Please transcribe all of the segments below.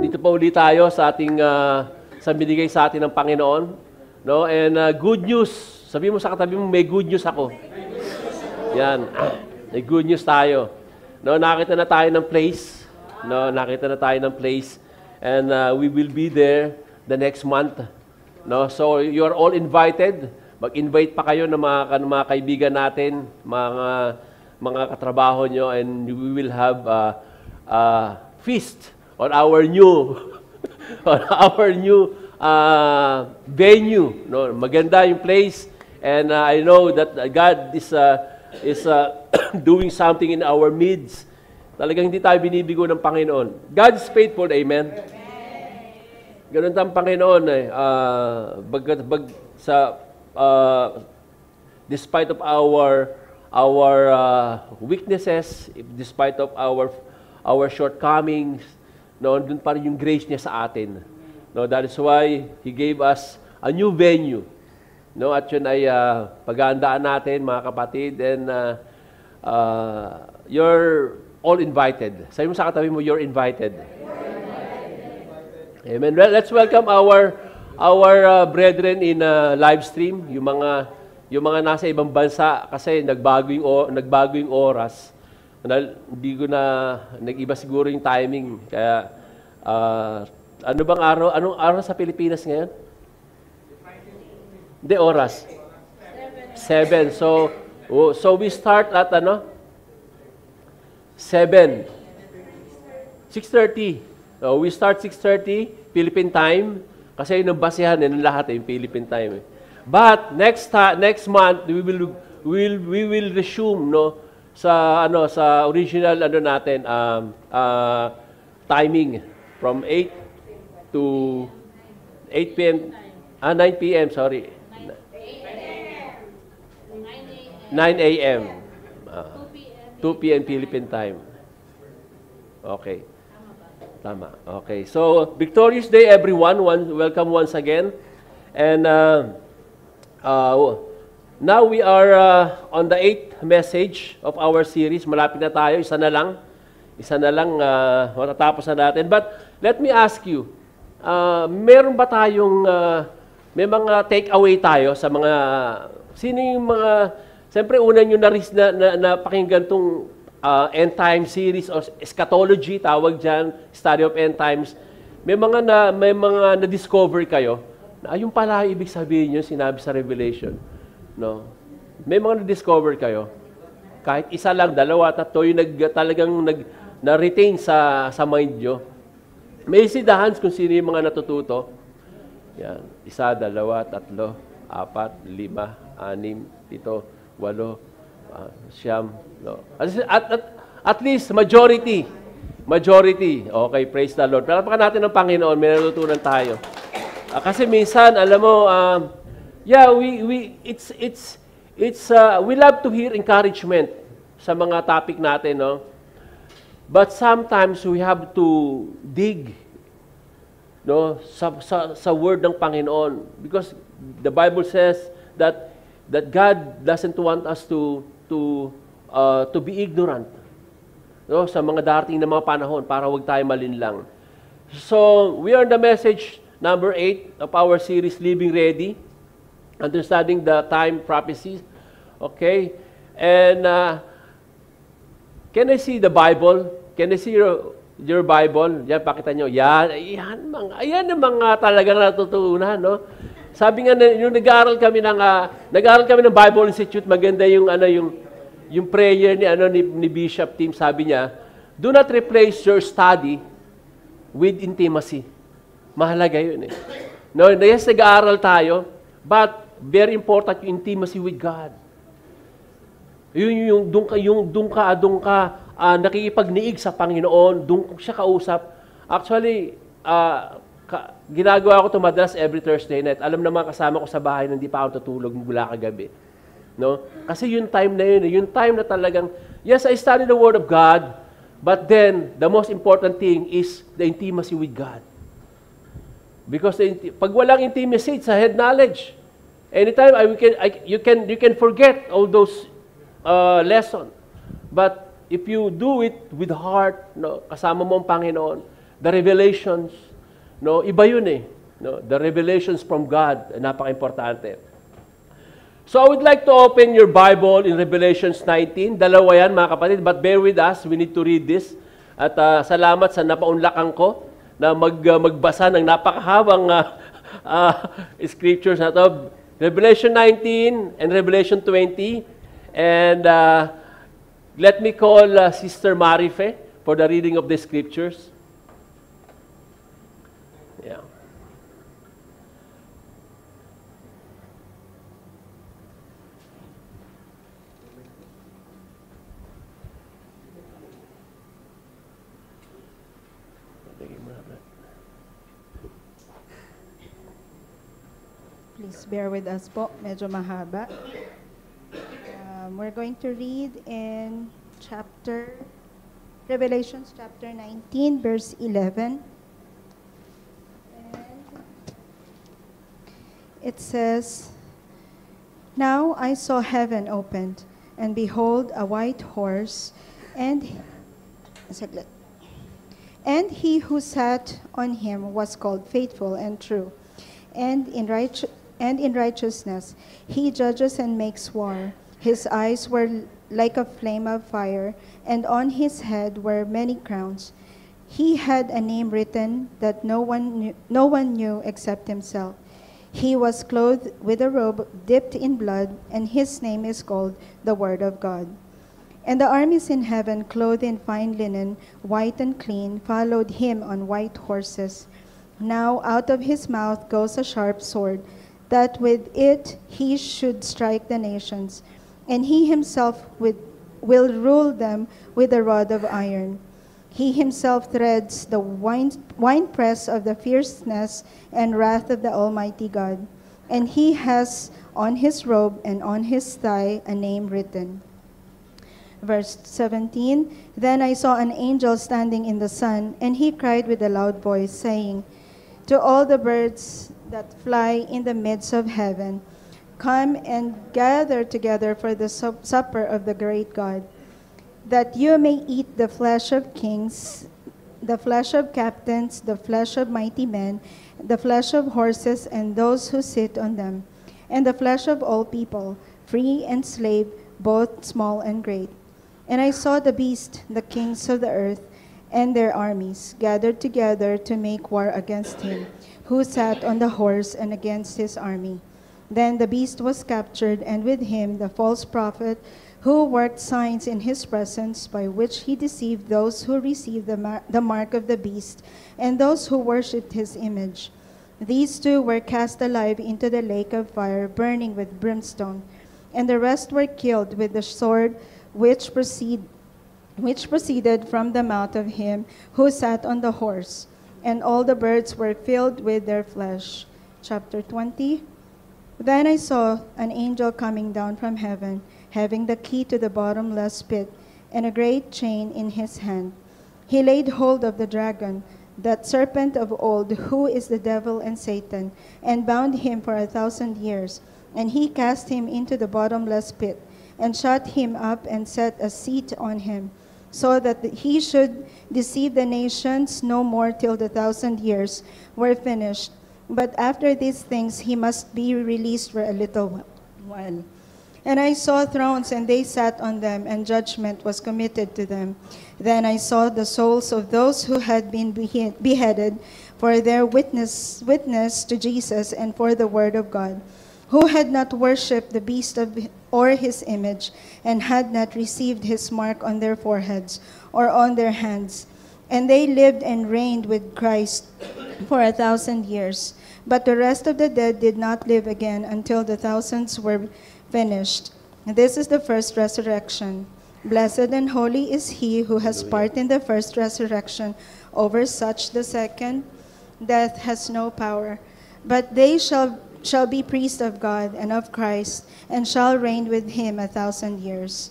Dito pa ulit tayo sa ating sa binigay sa atin ng Panginoon, no? And good news. Sabi mo sa katabi mo, may good news ako. Yan. May good news tayo. No, nakita na tayo ng place. No, nakita na tayo ng place. And we will be there the next month. No, so you are all invited. Mag-invite pa kayo ng mga kaibigan natin, mga katrabaho nyo, and we will have feast on our new venue. No, maganda yung place, and I know that God is doing something in our midst. Talagang hindi tayo binibigo ng Panginoon. God is faithful, amen. Ganun tayong Panginoon despite of our weaknesses, despite of our shortcomings, no, dun pa rin yung grace niya sa atin. No, that is why He gave us a new venue. No, at yun ay paghahandaan natin, mga kapatid, and you're all invited. Sabi mo sa katabi mo, you're invited. Amen. Well, let's welcome our brethren in live stream, yung mga nasa ibang bansa kasi nagbago yung oras. Hindi ko na nag-iba siguro yung timing. Kaya anong araw sa Pilipinas ngayon? Hindi, oras. 7. So we start at 7. 6:30. So we start 6:30 Philippine time kasi yun ang basehan ng lahat yung Philippine time. But next month we will resume, no, sa original natin timing from 8 to 8 p.m. 9 p.m. sorry. 9 a.m. 2 p.m. Philippine time. Okay. Tama. Okay. So, victorious day everyone. Welcome once again. And now we are on the 8th message of our series. Malapit na tayo. Isa na lang. Matatapos na natin. But let me ask you, meron ba tayong, may mga take-away tayo sa mga, sino yung mga, siyempre una nyo na pakinggan itong end time series or eschatology, tawag dyan, study of end times. May mga na-discover kayo na yung pala ibig sabihin yun, sinabi sa Revelation. No? May mga na-discover kayo. Kahit isa lang, dalawa, tatlo, yung talagang na-retain sa mind nyo. May sidahan kung sino yung mga natututo. Yan. 1, 2, 3, 4, 5, 6, 7, 8, Siyam. No. At least, majority. Okay, praise the Lord. Palakpakan natin ng Panginoon, may natutunan tayo. Kasi minsan, alam mo, we love to hear encouragement sa mga topic natin, no? But sometimes we have to dig, no, sa word ng Panginoon, because the Bible says that God doesn't want us to be ignorant, no, sa mga darating na mga panahon para wag tayo malinlang. So, we are in the message number 8 of our series, Living Ready, Understanding the Time Prophecies. Okay? And can I see the Bible? Can I see your Bible? Yan, pakita nyo. Yan ang mga talagang natutunan, no? Sabi nga, yung nag-aaral kami ng Bible Institute, maganda yung prayer ni Bishop Tim, sabi niya, do not replace your study with intimacy. Mahalaga yun eh. No, yes, nag-aaral tayo, but very important yung intimacy with God. Yung doon ka nakikipagniig sa Panginoon, doon siya kausap. Actually, ginagawa ko ito madalas every Thursday night. Alam naman kasama ko sa bahay na hindi pa ako tutulog mula kagabi. No? Kasi yung time na yun, yung time na talagang, yes, I study the Word of God, but then, the most important thing is the intimacy with God. Because pag walang intimacy, it's a head knowledge. Anytime you can forget all those lessons. But if you do it with heart, no, kasama mo ang Panginoon, the revelations, no, iba yun eh. No, the revelations from God, napaka-importante. So I would like to open your Bible in Revelations 19. Dalawa yan mga kapatid, but bear with us, we need to read this. At salamat sa napaunlakan ko na magbasa ng napakahabang scriptures na to. Revelation 19 and Revelation 20. And let me call Sister Marife for the reading of the scriptures. Yeah. Please bear with us po, medyo mahaba. We're going to read in Revelations chapter 19, verse 11. And it says, "Now I saw heaven opened, and behold, a white horse, and he who sat on him was called Faithful and True, and in righteousness he judges and makes war. His eyes were like a flame of fire, and on his head were many crowns. He had a name written that no one knew except himself. He was clothed with a robe dipped in blood, and his name is called the Word of God. And the armies in heaven, clothed in fine linen, white and clean, followed him on white horses. Now out of his mouth goes a sharp sword, that with it he should strike the nations, and he himself will rule them with a rod of iron. He himself treads the winepress of the fierceness and wrath of the Almighty God. And he has on his robe and on his thigh a name written." Verse 17, "Then I saw an angel standing in the sun, and he cried with a loud voice, saying, to all the birds that fly in the midst of heaven, come and gather together for the supper of the great God, that you may eat the flesh of kings, the flesh of captains, the flesh of mighty men, the flesh of horses and those who sit on them, and the flesh of all people, free and slave, both small and great. And I saw the beast, the kings of the earth, and their armies, gathered together to make war against him, who sat on the horse and against his army. Then the beast was captured, and with him the false prophet, who worked signs in his presence, by which he deceived those who received the mark of the beast, and those who worshipped his image. These two were cast alive into the lake of fire, burning with brimstone. And the rest were killed with the sword which proceeded from the mouth of him who sat on the horse. And all the birds were filled with their flesh." Chapter 20. "Then I saw an angel coming down from heaven, having the key to the bottomless pit, and a great chain in his hand. He laid hold of the dragon, that serpent of old, who is the devil and Satan, and bound him for 1,000 years. And he cast him into the bottomless pit, and shut him up, and set a seat on him, so that he should deceive the nations no more till the 1,000 years were finished. But after these things he must be released for a little while. And I saw thrones, and they sat on them, and judgment was committed to them. Then I saw the souls of those who had been beheaded for their witness to Jesus and for the word of God, who had not worshipped the beast or his image, and had not received his mark on their foreheads or on their hands. And they lived and reigned with Christ for 1,000 years. But the rest of the dead did not live again until the thousands were finished. This is the first resurrection. Blessed and holy is he who has part in the first resurrection. Over such the second death has no power. But they shall be priests of God and of Christ, and shall reign with him 1,000 years.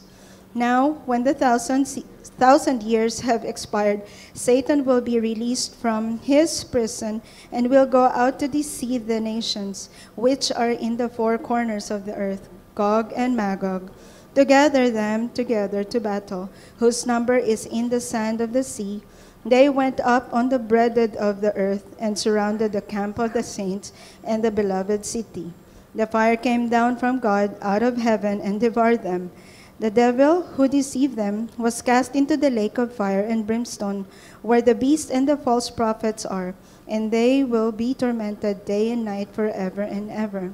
Now, when the 1,000 years have expired, Satan will be released from his prison, and will go out to deceive the nations, which are in the four corners of the earth, Gog and Magog, to gather them together to battle, whose number is in the sand of the sea. They went up on the breadth of the earth and surrounded the camp of the saints and the beloved city. The fire came down from God out of heaven and devoured them. The devil who deceived them was cast into the lake of fire and brimstone, where the beast and the false prophets are, and they will be tormented day and night forever and ever.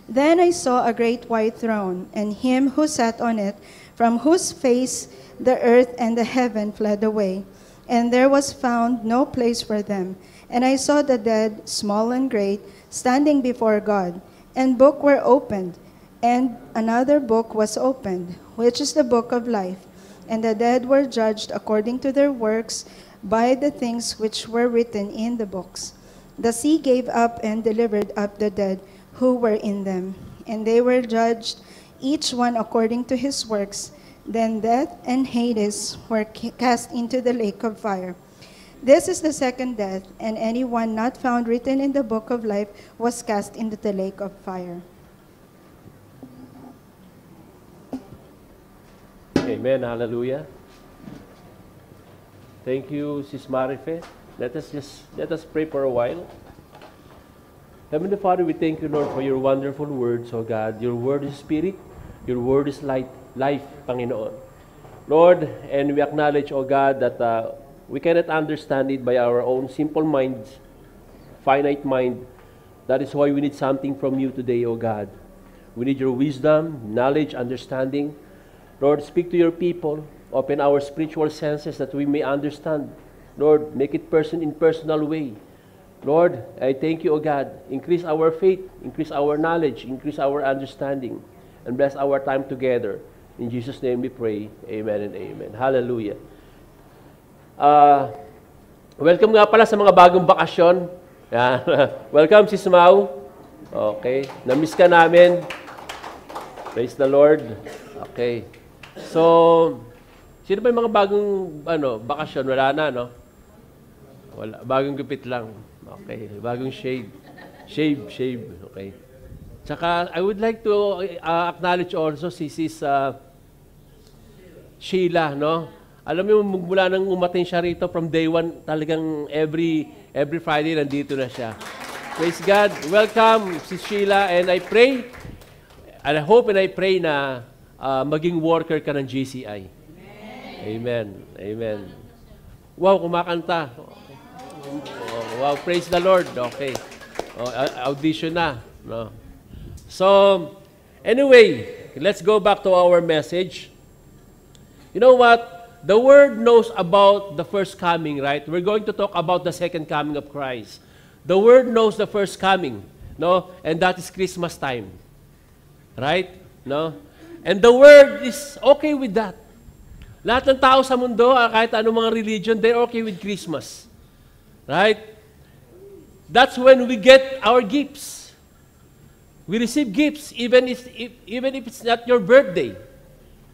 Then I saw a great white throne, and him who sat on it, from whose face the earth and the heaven fled away, and there was found no place for them. And I saw the dead, small and great, standing before God, and books were opened. And another book was opened, which is the book of life. And the dead were judged according to their works by the things which were written in the books. The sea gave up and delivered up the dead who were in them. And they were judged, each one according to his works. Then death and Hades were cast into the lake of fire. This is the second death, and anyone not found written in the book of life was cast into the lake of fire. Amen. Hallelujah. Thank you, Sis Marife. Let us pray for a while. Heavenly Father, we thank you, Lord, for your wonderful words, O God. Your word is spirit, your word is life, Panginoon. Lord, and we acknowledge, O God, that we cannot understand it by our own simple minds, finite mind. That is why we need something from you today, O God. We need your wisdom, knowledge, understanding. Lord, speak to your people. Open our spiritual senses that we may understand. Lord, make it in personal way. Lord, I thank you, O God. Increase our faith, increase our knowledge, increase our understanding, and bless our time together. In Jesus' name we pray. Amen and amen. Hallelujah. Welcome nga pala sa mga bagong bakasyon. Welcome, Sis Mau. Okay. Na-miss ka namin. Praise the Lord. Okay. So, sino ba yung mga bagong bakasyon? Wala na, no? Wala. Bagong gupit lang. Okay. Bagong shave. Shave. Okay. Tsaka, I would like to acknowledge also si Sis Sheila, no? Alam mo, mula nang umating siya rito from day one, talagang every Friday nandito na siya. Praise God. Welcome, Sis Sheila. And I pray, and I hope and I pray na maging worker ka ng GCI. Amen. Amen. Wow, kumakanta. Wow, praise the Lord. Okay. Audition na. No? So, anyway, let's go back to our message. You know what? The Word knows about the first coming, right? We're going to talk about the second coming of Christ. The Word knows the first coming, no? And that is Christmas time. Right? No? And the Word is okay with that. Lahat ng tao sa mundo, kahit anong mga religion, they're okay with Christmas. Right? That's when we get our gifts. We receive gifts even if it's not your birthday.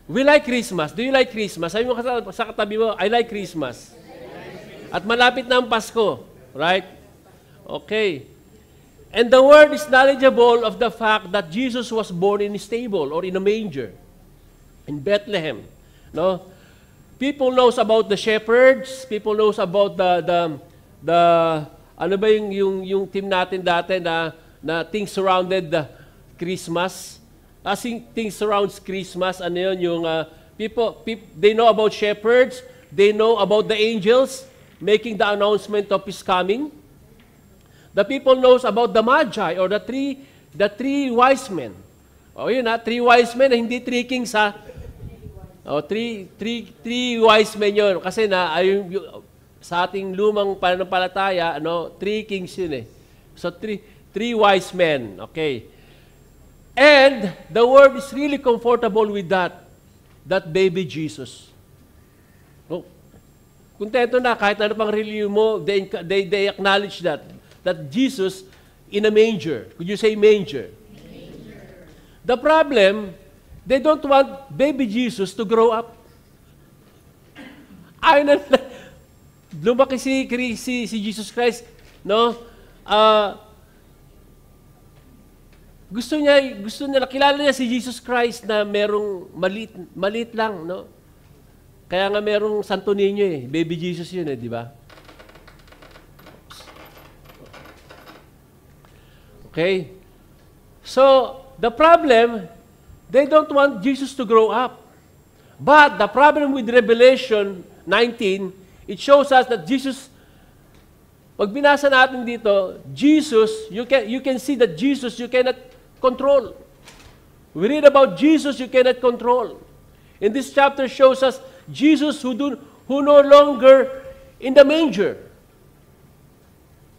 We like Christmas. Do you like Christmas? Sabi mo sa katabi mo, I like Christmas. At malapit na ang Pasko. Right? Okay. And the Word is knowledgeable of the fact that Jesus was born in a stable or in a manger in Bethlehem. No? People knows about the shepherds. People knows about the ano ba yung team natin dati na things surrounded the Christmas. Things surrounds Christmas. Ano yun? Yung people, they know about shepherds. They know about the angels making the announcement of His coming. The people knows about the Magi or the three wise men. O yun three wise men, hindi three kings ha. O, three wise men yun. Kasi sa ating lumang pananampalataya, three kings yun eh. So three wise men. Okay. And the Word is really comfortable with that baby Jesus. No? Kontento na kahit ano pang religion mo, they acknowledge that Jesus in a manger. Could you say manger? Manger. The problem, they don't want baby Jesus to grow up. Lumaki si Jesus Christ, no? Gusto niya nakilala niya si Jesus Christ na merong maliit lang, no? Kaya nga merong Santo Niño eh. Baby Jesus yun eh, di ba? Okay? So, the problem, they don't want Jesus to grow up. But the problem with Revelation 19, it shows us that Jesus, pag binasa natin dito, Jesus, you can see that Jesus you cannot control. We read about Jesus you cannot control. In this chapter shows us Jesus who no longer in the manger,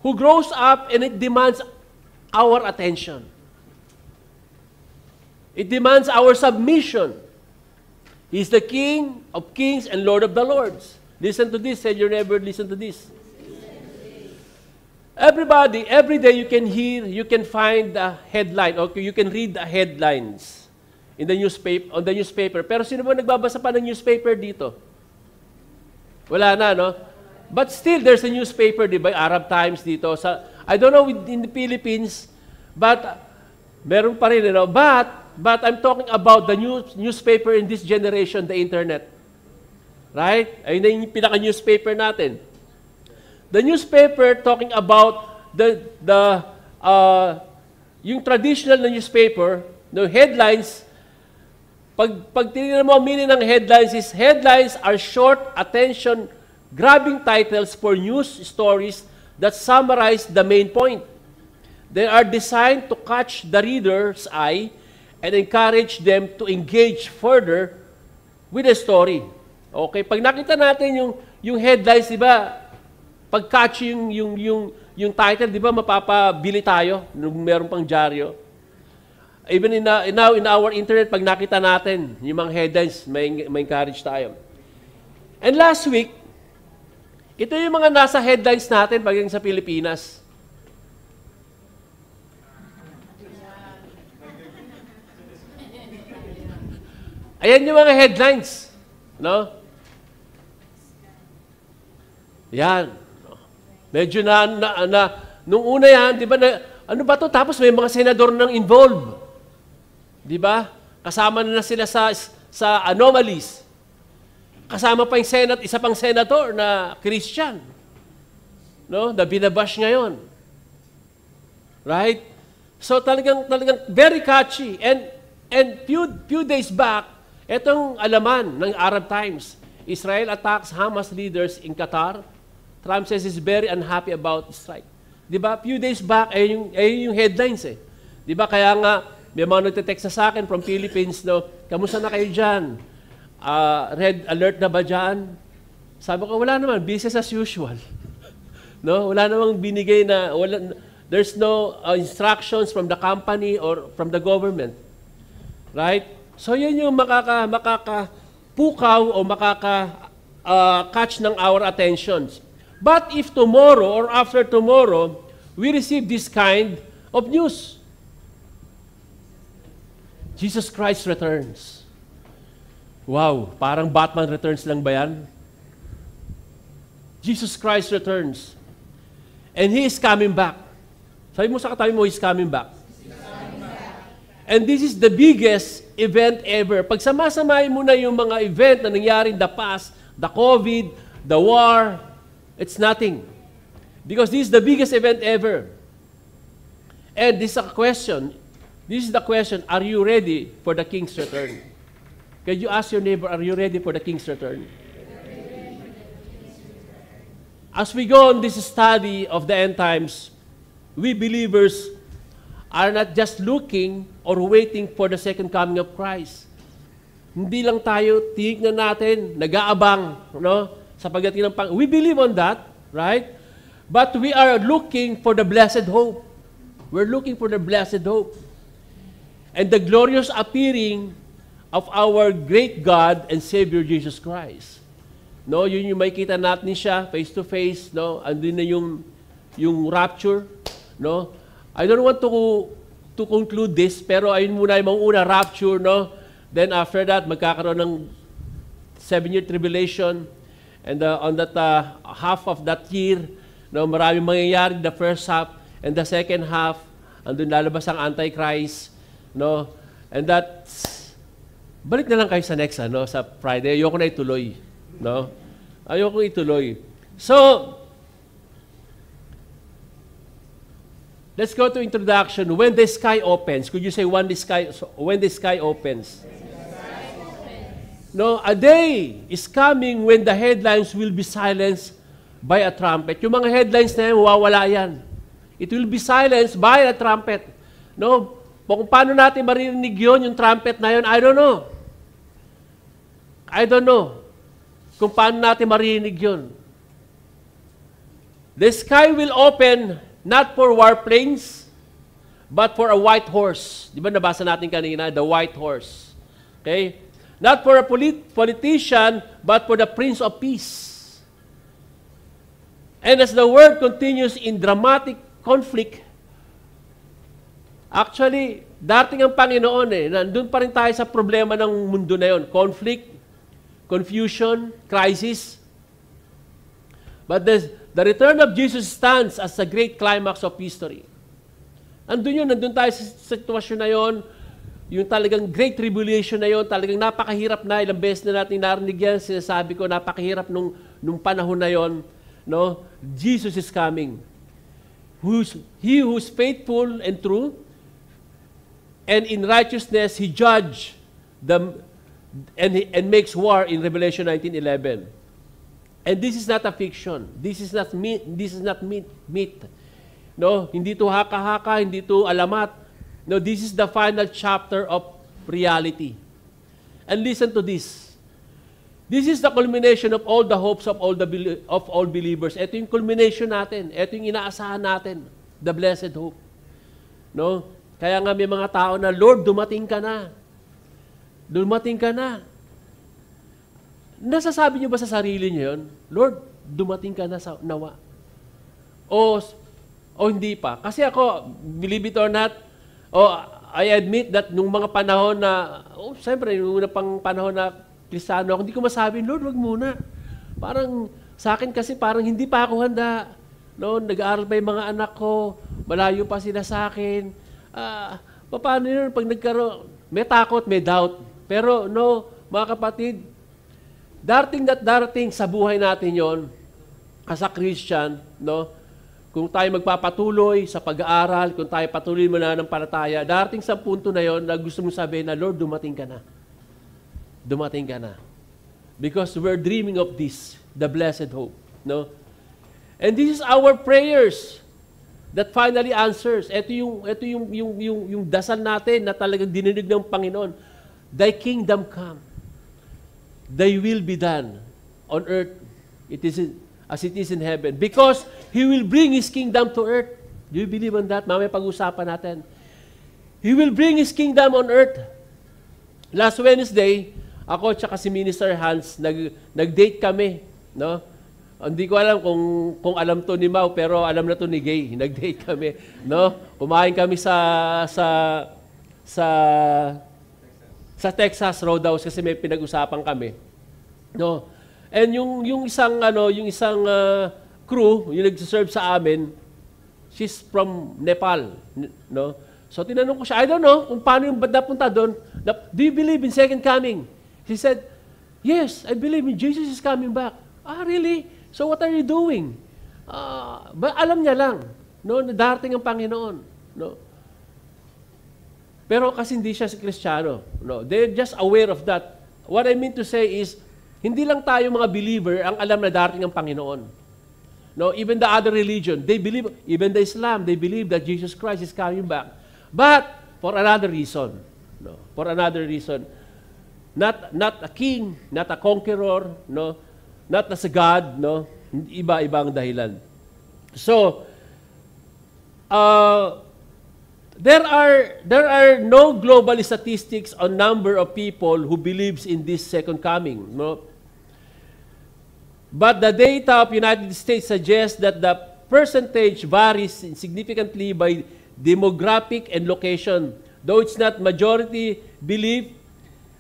who grows up and it demands our attention. It demands our submission. He's the King of kings and Lord of the lords. Listen to this. Say your neighbor, listen to this. Everybody, every day you can hear, you can find the headline, okay, you can read the headlines in the newspaper, on the newspaper. Pero sino ba nagbabasa pa ng newspaper dito? Wala na, no? But still, there's a newspaper, di ba? Arab Times dito. I don't know in the Philippines, but meron pa rin, you know? But I'm talking about the newspaper in this generation, the internet. Right? Ayun na yung pinaka-newspaper natin. The newspaper talking about yung traditional na newspaper, the headlines, pag tinignan mo, meaning ng headlines are short, attention-grabbing titles for news stories that summarize the main point. They are designed to catch the reader's eye and encourage them to engage further with the story. Okay, pag nakita natin yung headlines, di ba? Pag catchy yung title, di ba mapapabili tayo nung meron pang dyaryo? Even now in our internet, pag nakita natin yung mga headlines, may encourage tayo. And last week, ito yung mga nasa headlines natin pagdating sa Pilipinas. Ayan yung mga headlines. No? Yan. Medyo nung una yan, di ba, ano ba to? Tapos may mga senador nang involved. Di ba? Kasama na sila sa anomalies. Kasama pa yung Senate, isa pang senator na Christian. No? Na binabash ngayon. Right? So talagang very catchy. And few days back, etong alaman ng Arab Times, Israel attacks Hamas leaders in Qatar. Trump says he's very unhappy about the strike. Di ba? Few days back, ayun yung headlines eh. Di ba? Kaya nga, may mga nagte-text sa akin from Philippines, no, kamusta na kayo dyan? Red alert na ba dyan? Sabi ko, wala naman, business as usual. No? Wala namang binigay na, there's no instructions from the company or from the government. Right? So, yun yung makakapukaw o makaka-catch ng our attentions. But if tomorrow or after tomorrow, we receive this kind of news, Jesus Christ returns. Wow, parang Batman Returns lang ba yan? Jesus Christ returns. And He is coming back. Sabi mo sa katabi mo, He's coming back. And this is the biggest event ever. Pag samasamahin mo na yung mga event na nangyari in the past, the COVID, the war, it's nothing. Because this is the biggest event ever. And this is a question. This is the question, are you ready for the King's return? Can you ask your neighbor, are you ready for the King's return? As we go on this study of the end times, we believers are not just looking or waiting for the second coming of Christ. Hindi lang tayo tingnan natin, nag-aabang, no? Sa pagdating ng we believe on that, right? But we are looking for the blessed hope. We're looking for the blessed hope. And the glorious appearing of our great God and Savior Jesus Christ. No, yun yung makita natin siya face to face, no? Andun na yung rapture, no? I don't want to conclude this, pero ayun muna yung una rapture, no? Then after that, magkakaroon ng 7-year tribulation. And on that half of that year, no, maraming mangyayari the first half and the second half, andun lalabas ang Antichrist, no? And that's, balik na lang kayo sa next, sa Friday. Ayoko na ituloy. No? Ayoko ituloy. So, let's go to introduction. When the sky opens. Could you say when the sky opens? No, a day is coming when the headlines will be silenced by a trumpet. Yung mga headlines na yan, mawawala yan. It will be silenced by a trumpet. No, kung paano natin maririnig yun, yung trumpet na yun, I don't know. I don't know kung paano natin maririnig yun. The sky will open not for warplanes, but for a white horse. Di ba nabasa natin kanina, the white horse. Okay? Not for a politician, but for the Prince of Peace. And as the world continues in dramatic conflict, actually, dating ang Panginoon nandun pa rin tayo sa problema ng mundo na yon. Conflict, confusion, crisis. But the return of Jesus stands as a great climax of history. Nandun tayo sa sitwasyon na yon. Yung talagang great tribulation na yon, talagang napakahirap na, ilang beses na natin narinig yan, sinasabi ko, napakahirap nung panahon na yon. No? Jesus is coming. He who's faithful and true, and in righteousness, He judge them and makes war in Revelation 19:11. And this is not a fiction. This is not myth. No, hindi to haka-haka, hindi to alamat. No, this is the final chapter of reality. And listen to this. This is the culmination of all the hopes of all believers. Ito yung culmination natin. Ito yung inaasahan natin. The blessed hope. No? Kaya nga may mga tao na, Lord, dumating ka na. Dumating ka na. Nasasabi niyo ba sa sarili niyo yun? Lord, dumating ka na sa nawa. O hindi pa. Kasi ako, believe it or not, I admit that nung mga panahon na, siyempre, nung una pang panahon na Kristiyano ako, hindi ko masabi, Lord, wag muna. Parang, sa akin kasi parang hindi pa ako handa. No, nag-aaral pa yung mga anak ko, malayo pa sila sa akin. Paano yun? Pag nagkaroon, may takot, may doubt. Pero no, mga kapatid, darating sa buhay natin yon as a Christian, no? Kung tayo magpapatuloy sa pag-aaral, kung tayo patuloy mo na ng palataya, darating sa punto na yon na gusto mong sabihin na, Lord, dumating ka na. Dumating ka na. Because we're dreaming of this, the blessed hope. No? And this is our prayers that finally answers. Ito yung dasal natin na talagang dininig ng Panginoon. Thy kingdom come. Thy will be done on earth. As it is in heaven. Because He will bring His kingdom to earth. Do you believe on that? Mamaya pag-usapan natin. He will bring His kingdom on earth. Last Wednesday, ako at si Minister Hans, nag-date kami. No? Hindi ko alam kung alam to ni Mau, pero alam na to ni Gay. Nag-date kami. No? Kumain kami sa Texas Roadhouse kasi may pinag-usapan kami. No? And yung isang crew, yung nag-serve sa amin, she's from Nepal, no? So tinanong ko siya, I don't know kung paano yung napunta doon. Do you believe in second coming? She said, yes, I believe in Jesus is coming back. Ah, really? So what are you doing? Alam niya lang, no, na darating ang Panginoon, no? Pero kasi hindi siya Kristiyano, no? They're just aware of that. What I mean to say is, hindi lang tayo mga believer ang alam na darating ang Panginoon. No, even the other religion, they believe, even the Islam, they believe that Jesus Christ is coming back. But for another reason. No, for another reason. Not a king, not a conqueror, no, not as a God, no. Iba-ibang dahilan. So, there are no global statistics on number of people who believes in this second coming, no. But the data of United States suggests that the percentage varies significantly by demographic and location. Though it's not majority belief,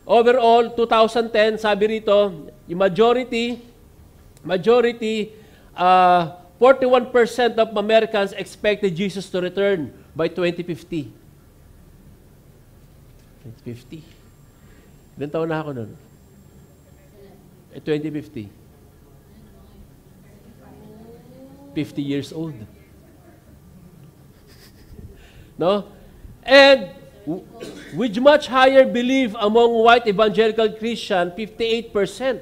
overall, 2010, sabi rito, yung majority, 41% of Americans expected Jesus to return by 2050. 2050. Ilan taon na ako nun? 2050. 50 years old. No? And with much higher belief among white evangelical Christian, 58%,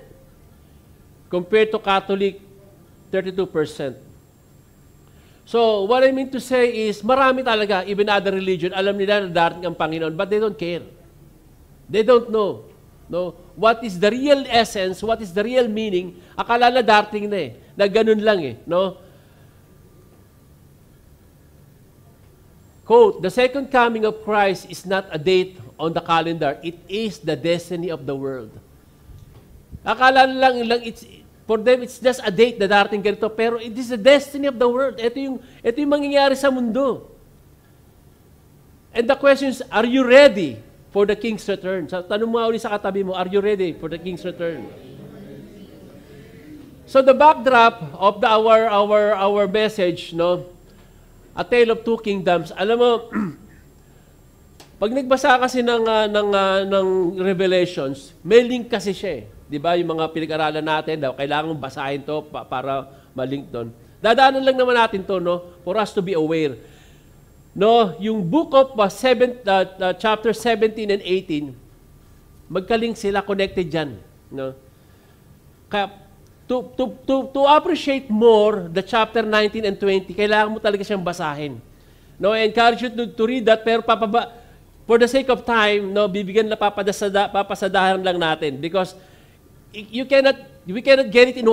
compared to Catholic, 32%. So, what I mean to say is, marami talaga, even other religion, alam nila na darating ang Panginoon, but they don't care. They don't know. No? What is the real essence, what is the real meaning, akala na darating na eh, na ganun lang eh. No? Quote, the second coming of Christ is not a date on the calendar. It is the destiny of the world. Akala lang for them, it's just a date na darating ganito, pero it is the destiny of the world. Ito yung mangyayari sa mundo. And the question is, are you ready for the King's return? So, tanong mo ulit sa katabi mo, are you ready for the King's return? So the backdrop of our message, no, A Tale of Two Kingdoms. Alam mo, pag nagbasa kasi ng Revelations, may link kasi siya eh. Di ba? Yung mga pinag-aralan natin, kailangan mong basahin to para malink doon. Dadaanan lang naman natin to, no? For us to be aware. No, yung book of chapter 17 and 18, magka-link sila, connected dyan. No? Kaya, to appreciate more the chapter 19 and 20, kailangan mo talaga siyang basahin. No, I encourage you to read that, pero for the sake of time, no, bibigyan na papasadahan lang natin because we cannot get it in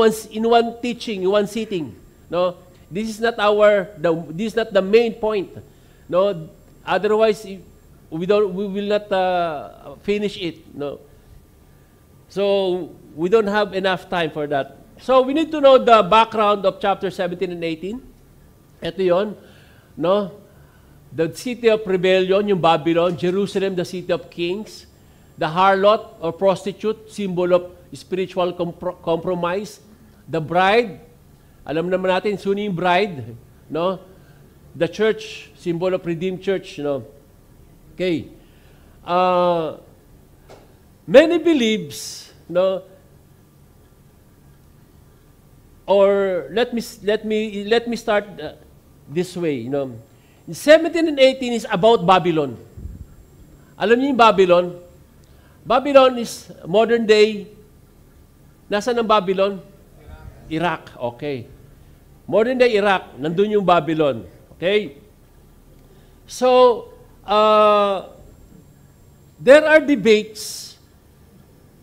one teaching, in one sitting. No, this is not the main point. No, otherwise we will not finish it. No, so we don't have enough time for that. So we need to know the background of chapter 17 and 18. Ito yon, no? The city of rebellion, yung Babylon, Jerusalem, the city of kings, the harlot or prostitute, symbol of spiritual compromise, the bride, alam naman natin, sino yung bride, no? The church, symbol of redeemed church, no? Okay. Many believes, no? Or let me start this way, you know. 17 and 18 is about Babylon. Alam niyo yung Babylon? Babylon is modern day. Nasaan ang Babylon? Iraq. Okay. Modern day Iraq, nandun yung Babylon. Okay? So, there are debates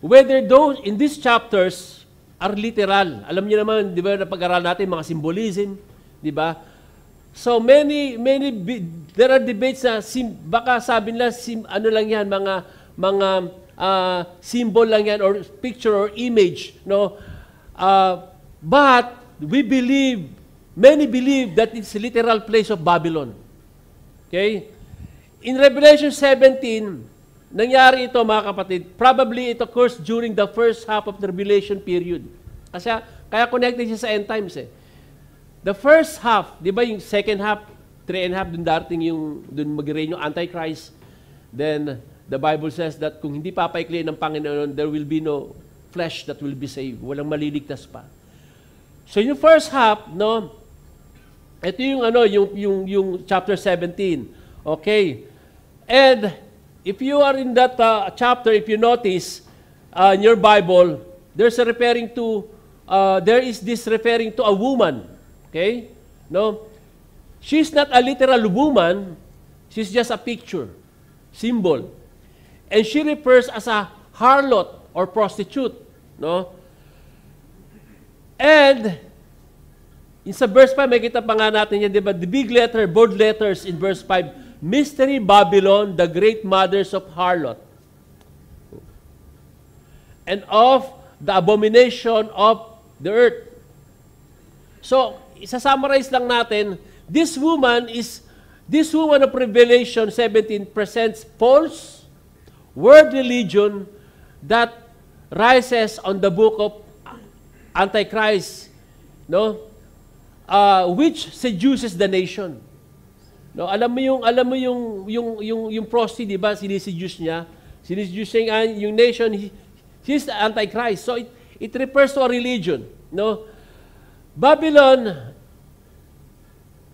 whether those in these chapters are literal. Alam niyo naman, di ba, napag-aral natin mga symbolism, di ba? So there are debates na baka sabi nila ano lang yan, mga symbol lang yan or picture or image, no? But many believe that it's a literal place of Babylon. Okay? In Revelation 17, nangyari ito, mga kapatid. Probably it occurs during the first half of the Revelation period. Kasi kaya connected siya sa end times eh. The first half, di ba yung second half, 3.5, dun darating dun mag-reign yung Antichrist. Then, the Bible says that kung hindi papaikliin ng Panginoon, there will be no flesh that will be saved. Walang maliligtas pa. So yung first half, no, ito yung chapter 17. Okay. And if you are in that chapter, if you notice in your Bible, there is this referring to a woman. Okay? No? She's not a literal woman. She's just a picture, symbol. And she refers as a harlot or prostitute. No? And in sa verse 5, may kita pa nga natin yan, di ba? The big letter, bold letters in verse 5, Mystery Babylon, the great mothers of harlot, and of the abomination of the earth. So, isa-summarize lang natin, this woman of Revelation 17 presents false world religion that rises on the book of Antichrist, no? Which seduces the nation. No, alam mo yung prostitute, di ba? Siniseduce niya yung nation. She's the Antichrist. So it refers to a religion. No? Babylon,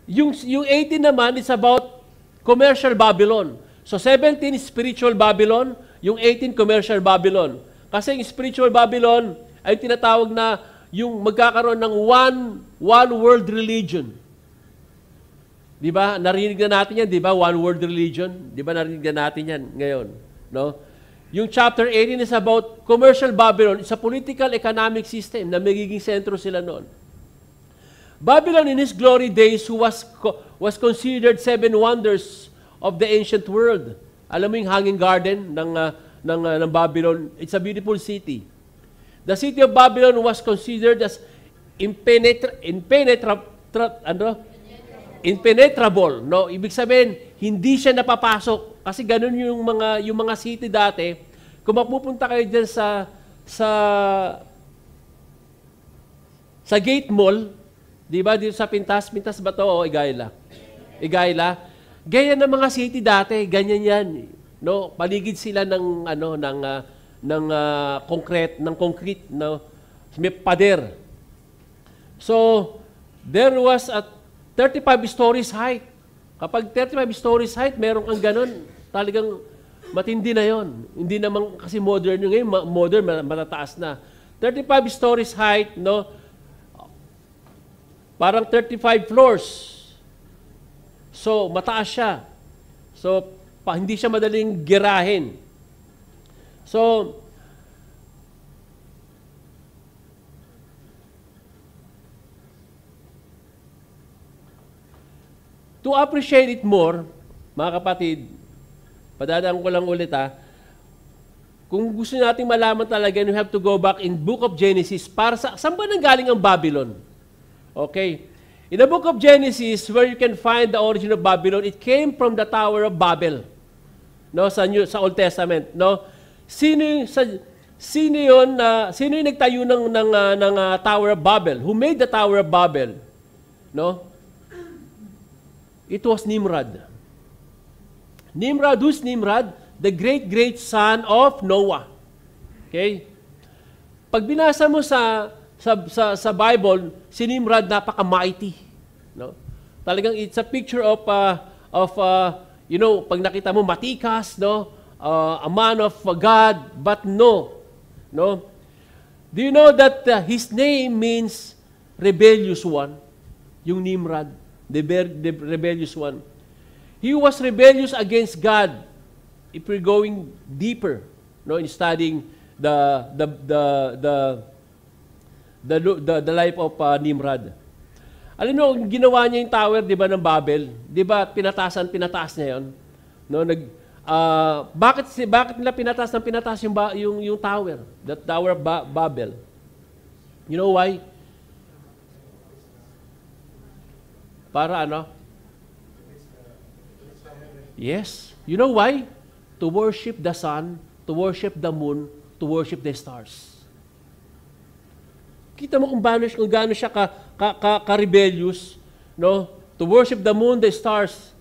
yung 18 naman is about commercial Babylon. So 17 spiritual Babylon, yung 18 commercial Babylon. Kasi yung spiritual Babylon ay tinatawag na yung magkakaroon ng one world religion. Di ba? Narinig na natin yan, di ba? One world religion. Di ba narinig na natin yan ngayon? No? Yung chapter 18 is about commercial Babylon. It's a political economic system na magiging sentro sila noon. Babylon in his glory days who was considered 7 wonders of the ancient world. Alam mo yung hanging garden ng Babylon? It's a beautiful city. The city of Babylon was considered as impenetrable. No? Ibig sabihin, hindi siya napapasok. Kasi ganun yung mga city dati. Kung mapupunta kayo dyan sa Gate Mall, di ba, dito sa Pintas ba to o Igayla? Ganyan ng mga city dati, ganyan yan. No, paligid sila ng concrete, no, may pader. So, there was a 35 stories height. Kapag 35 stories height, meron kang ganun, talagang matindi na yon. Hindi naman kasi modern yung ngayon, modern matataas na. 35 stories height, no, parang 35 floors. So, mataas siya. So, hindi siya madaling girahin. So, to appreciate it more, mga kapatid, padadaan ko lang ulit kung gusto nating malaman talaga, you have to go back in Book of Genesis para saan ba nanggaling ang Babylon? Okay. In the book of Genesis, where you can find the origin of Babylon, it came from the Tower of Babel. No, sa Old Testament, no? Sino yung nagtayo ng Tower of Babel? Who made the Tower of Babel? No? It was Nimrod. Who's Nimrod? The great son of Noah. Okay? Pag binasa mo sa Bible, si Nimrod napaka-mighty, no? Talagang it's a picture of pag nakita mo matikas, no? A man of God, but no. Do you know that his name means rebellious one? Yung Nimrod, the rebellious one. He was rebellious against God. If we're going deeper, no, in studying the life of Nimrod. Alam mo, ginawa niya yung tower, di ba, ng Babel? Di ba, pinataas niya yun? No, bakit nila pinataas yung tower? The Tower of Babel. You know why? Para ano? Yes. You know why? To worship the sun, to worship the moon, to worship the stars. Kita mo kung gaano siya ka-rebellious, no? To worship the moon, the stars,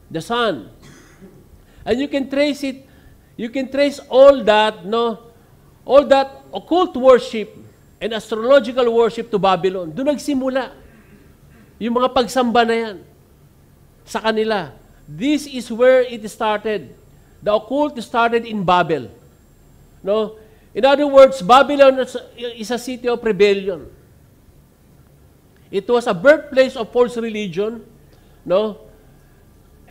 the sun. And you can trace it, you can trace all that, no? All that occult worship and astrological worship to Babylon. Doon nagsimula yung mga pagsamba na yan sa kanila. This is where it started. The occult started in Babel. No? In other words, Babylon is a city of rebellion. It was a birthplace of false religion, no?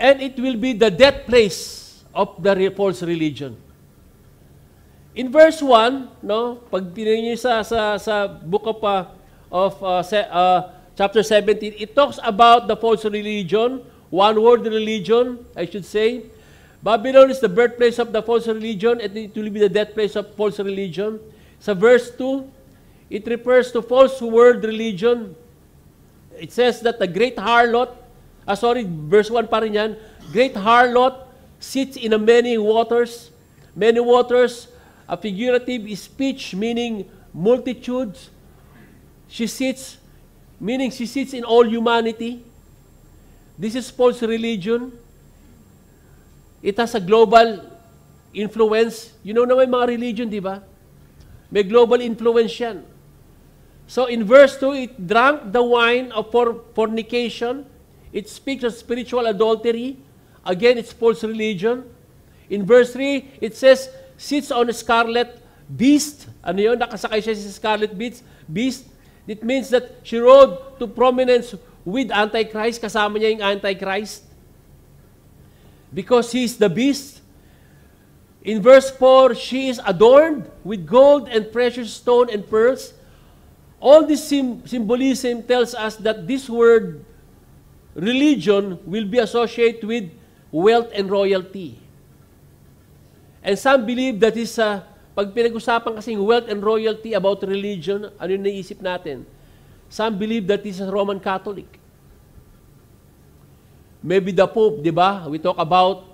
And it will be the death place of the false religion. In verse 1, no, pag tinignan niyo sa book of chapter 17, it talks about the false religion, one world religion, I should say. Babylon is the birthplace of the false religion, and it will be the death place of false religion. Sa verse 2, it refers to false world religion. It says that the great harlot, verse 1 pa rin yan, great harlot sits in many waters. Many waters, a figurative speech meaning multitudes. She sits, meaning she sits in all humanity. This is false religion. It has a global influence. You know naman mga religion, di ba? May global influence yan. So in verse 2, it drank the wine of fornication. It speaks of spiritual adultery. Again, it's false religion. In verse 3, it says, sits on a scarlet beast. Ano yun? Nakasakay siya sa scarlet beast. It means that she rode to prominence with Antichrist. Kasama niya yung Antichrist. Because he is the beast. In verse 4, she is adorned with gold and precious stone and pearls. All this symbolism tells us that this word, religion, will be associated with wealth and royalty. And some believe that is, pag pinag-usapan kasing wealth and royalty about religion, ano yung naisip natin? Some believe that is a Roman Catholic. Maybe the Pope, di ba? We talk about,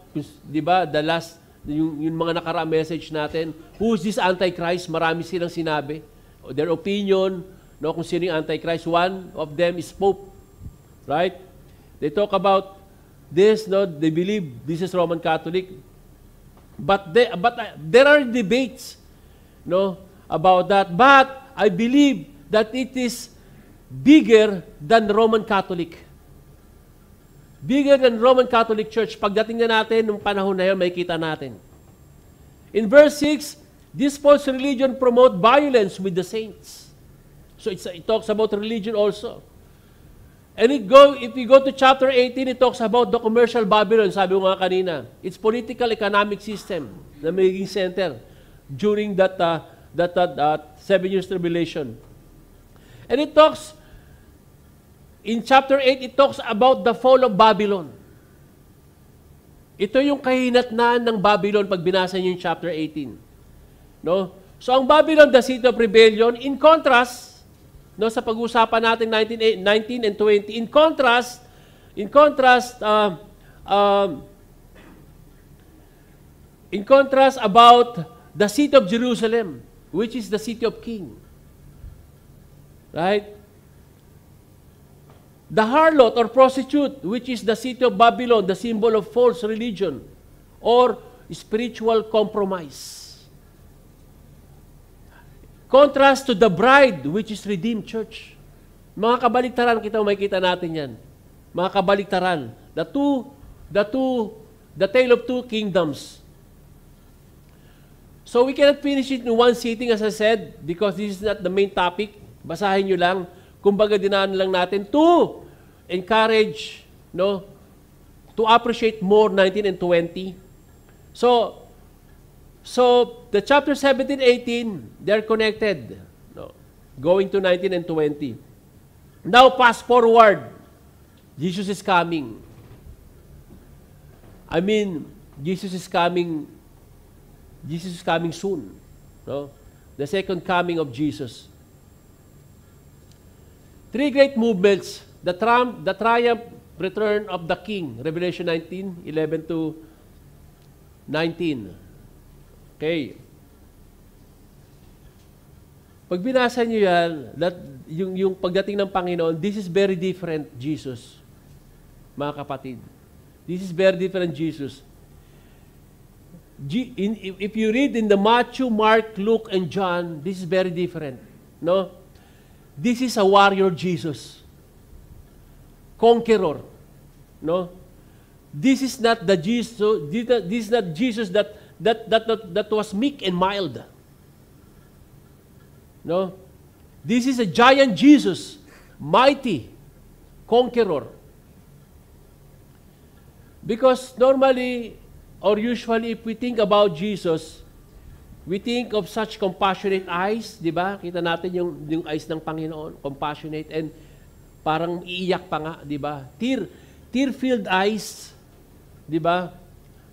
di ba, the last, yung mga nakaraang message natin, who is this Antichrist? Marami silang sinabi. Their opinion, no, kung sino yung Antichrist. One of them is Pope. Right? They talk about this, no, they believe this is Roman Catholic. But there are debates, no, about that. But I believe that it is bigger than Roman Catholic. Bigger than Roman Catholic Church. Pagdating na natin, nung panahon na yun, makikita natin. In verse 6, this false religion promote violence with the saints. So it talks about religion also. And if we go to chapter 18, it talks about the commercial Babylon, sabi ko nga kanina. It's political economic system na magiging center during that 7 years tribulation. And it talks, in chapter 8, it talks about the fall of Babylon. Ito yung kahinatnan ng Babylon pag binasa niyo yung chapter 18. No? So ang Babylon, the city of rebellion, in contrast, no, sa pag-uusapan natin 19 and 20. In contrast about the city of Jerusalem, which is the city of king. Right? The harlot or prostitute, which is the city of Babylon, the symbol of false religion or spiritual compromise. Contrast to the bride, which is redeemed church. Mga kabaliktaran, makikita natin yan. Mga kabaliktaran. The tale of two kingdoms. So we cannot finish it in one sitting, as I said, because this is not the main topic. Basahin nyo lang. Kumbaga, dinaan lang natin to encourage, no, to appreciate more 19 and 20. So the chapter 17, 18, they're connected. No, going to 19 and 20. Now fast forward. Jesus is coming. I mean, Jesus is coming soon. No? The second coming of Jesus. Three great movements. The triumph return of the King. Revelation 19, 11 to 19. Okay. Pag binasa niyo yan, yung pagdating ng Panginoon, this is very different Jesus, mga kapatid. This is very different Jesus. If you read in the Matthew, Mark, Luke, and John, this is very different. No? This is a warrior Jesus. Conqueror. No? This is not the Jesus, this is not Jesus that was meek and mild. No? This is a giant Jesus, mighty, conqueror. Because normally, or usually, if we think about Jesus, we think of such compassionate eyes, di ba? Kita natin yung eyes ng Panginoon, compassionate, and parang iiyak pa nga, di ba? Tear-filled eyes, di ba?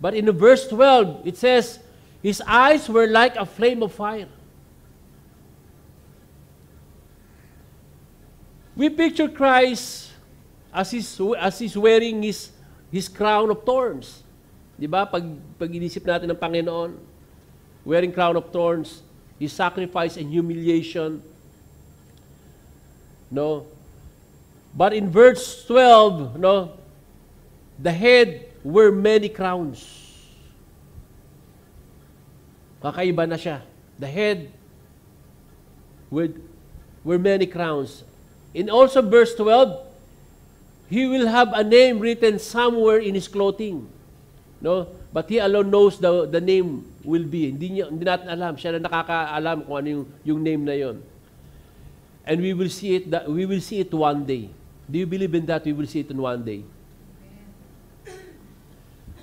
But in verse 12, it says, his eyes were like a flame of fire. We picture Christ as he's wearing his crown of thorns. Di ba? Pag inisip natin ng Panginoon, wearing crown of thorns, his sacrifice and humiliation. No? But in verse 12, no, the head were many crowns. Kakaiba na siya. The head with many crowns. And also verse 12, he will have a name written somewhere in his clothing. No? But he alone knows the name will be. Hindi natin alam. Siya na nakakaalam kung ano yung name na yon. And we will see it one day. Do you believe in that? We will see it in one day.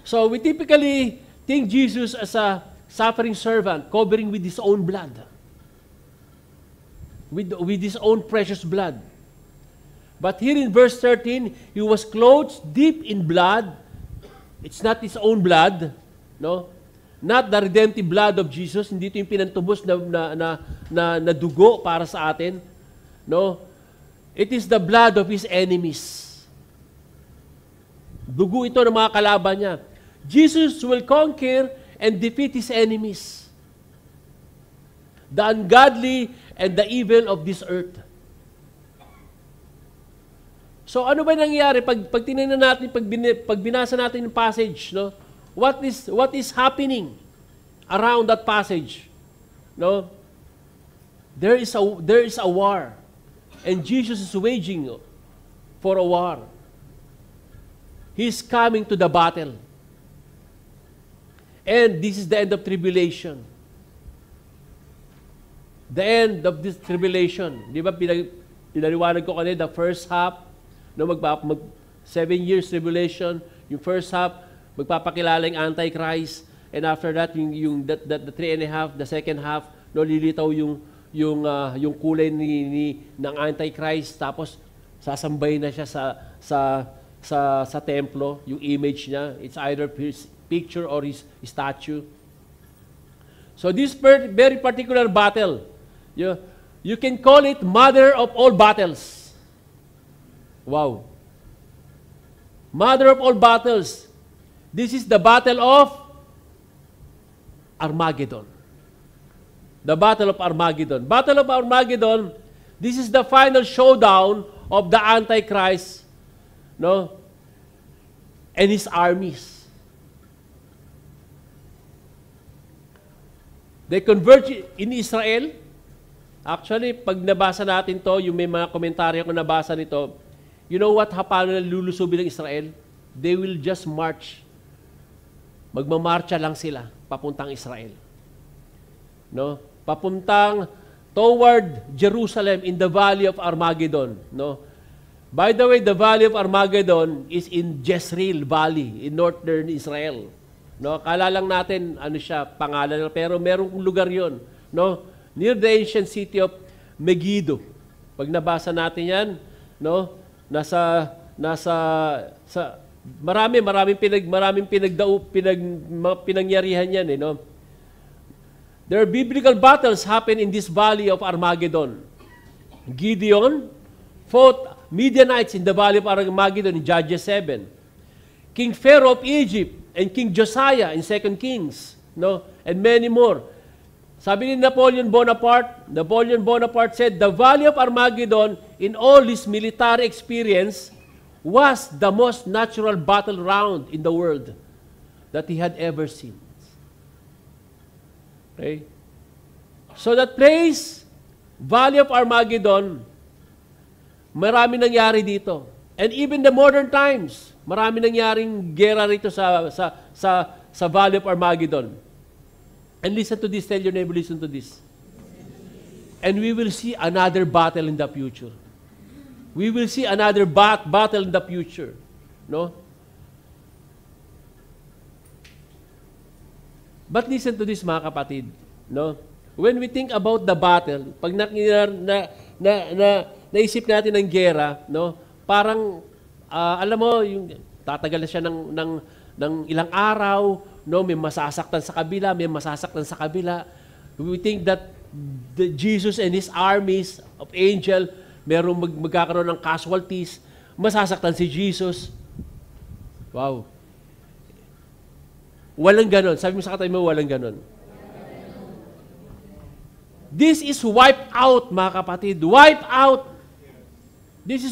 So we typically think Jesus as a suffering servant, covering with his own blood. With his own precious blood. But here in verse 13, he was clothed deep in blood. It's not his own blood, no? Not the redemptive blood of Jesus. Hindi ito yung pinantubos na dugo para sa atin. No? It is the blood of his enemies. Dugo ito ng mga kalaban niya. Jesus will conquer and defeat his enemies. The ungodly and the evil of this earth. So ano ba nangyayari pag tinignan natin, pag binasa natin yung passage, no? What is happening around that passage? No? There is a war. And Jesus is waging for a war. He's coming to the battle. And this is the end of tribulation. The end of this tribulation. Di ba pinaliwanag ko kanina, the first half, no, 7 years tribulation, yung first half, magpapakilala yung Antichrist, and after that, the 3.5, the second half, no, lilitaw yung kulay ng Antichrist, tapos sasambay na siya sa templo, yung image niya, it's either his picture or his statue. So this very particular battle, you can call it mother of all battles. Wow. Mother of all battles. This is the battle of Armageddon. The battle of Armageddon. Battle of Armageddon, this is the final showdown of the Antichrist, no? And his armies. They converge in Israel. Actually, pag nabasa natin to, yung may mga komentaryo ko nabasa nito, you know what, paano lulusobin ng Israel? They will just march. Magmamarcha lang sila papuntang Israel. No? Papuntang toward Jerusalem in the valley of Armageddon. No? By the way, the valley of Armageddon is in Jezreel Valley in northern Israel. No? Kala lang natin ano siya, pangalan, pero merong lugar 'yon, no? Near the ancient city of Megiddo. Pag nabasa natin 'yan, no? Maraming pinangyarihan yan, no? There are biblical battles happen in this valley of Armageddon. Gideon fought Midianites in the valley of Armageddon in Judges 7. King Pharaoh of Egypt and King Josiah in 2 Kings, no? And many more. Sabi ni Napoleon Bonaparte said, the valley of Armageddon in all his military experience was the most natural battleground in the world that he had ever seen. Okay? So that place, Valley of Armageddon, marami nangyari dito. And even the modern times, marami nangyaring gera rito sa Valley of Armageddon. And listen to this, tell your neighbor, listen to this. And we will see another battle in the future. We will see another battle in the future. No? But listen to this, mga kapatid. No? When we think about the battle, pag naisip natin ng gera, no? Parang, alam mo, yung tatagal na siya ng ilang araw, no? May masasaktan sa kabila, may masasaktan sa kabila. We think that Jesus and his armies of angel, merong magkakaroon ng casualties, masasaktan si Jesus. Wow. Walang ganon. Sabi mo sa katabi mo, walang ganon. This is wipe out, mga kapatid. Wipe out. This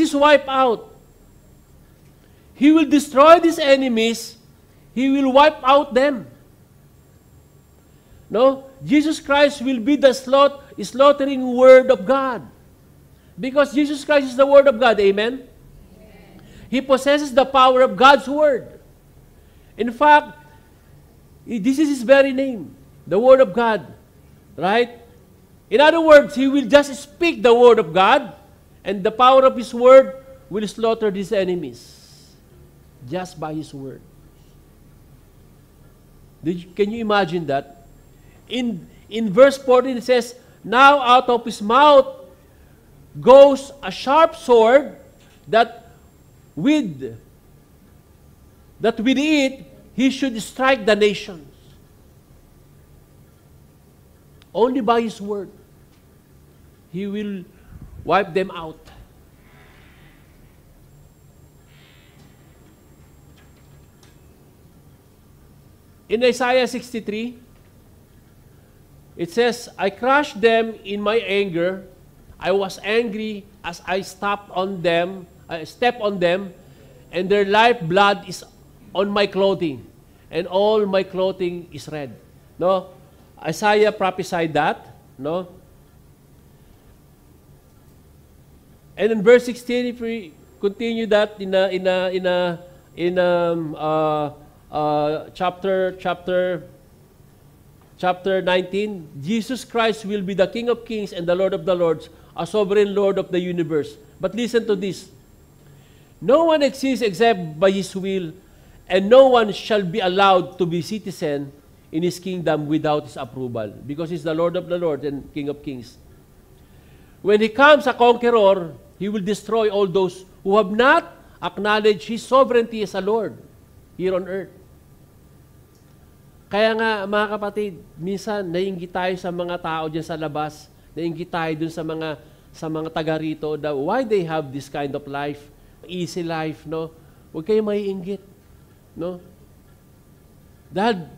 is wipe out. He will destroy these enemies. He will wipe out them. No? Jesus Christ will be the slaughtering Word of God. Because Jesus Christ is the Word of God. Amen? He possesses the power of God's Word. In fact, this is His very name, the Word of God. Right? In other words, He will just speak the Word of God, and the power of His Word will slaughter His enemies. Just by His Word. Can you imagine that? In verse 14 it says, now out of His mouth goes a sharp sword that with it He should strike the nations. Only by His Word He will wipe them out. In Isaiah 63, it says, I crushed them in my anger. I was angry as I stepped on them, and their lifeblood is on my clothing, and all my clothing is red. No? Isaiah prophesied that. No? And in verse 16, if we continue that chapter 19, Jesus Christ will be the King of Kings and the Lord of the Lords, a sovereign Lord of the universe. But listen to this. No one exists except by His will, and no one shall be allowed to be citizen in His kingdom without His approval, because He's the Lord of the Lords and King of Kings. When He comes a conqueror, He will destroy all those who have not acknowledged His sovereignty as a Lord here on earth. Kaya nga, mga kapatid, minsan naiinggit tayo sa mga tao dyan sa labas, naiinggit tayo dun sa mga taga rito, why they have this kind of life, easy life, no? Huwag kayo maiinggit, no? Dahil,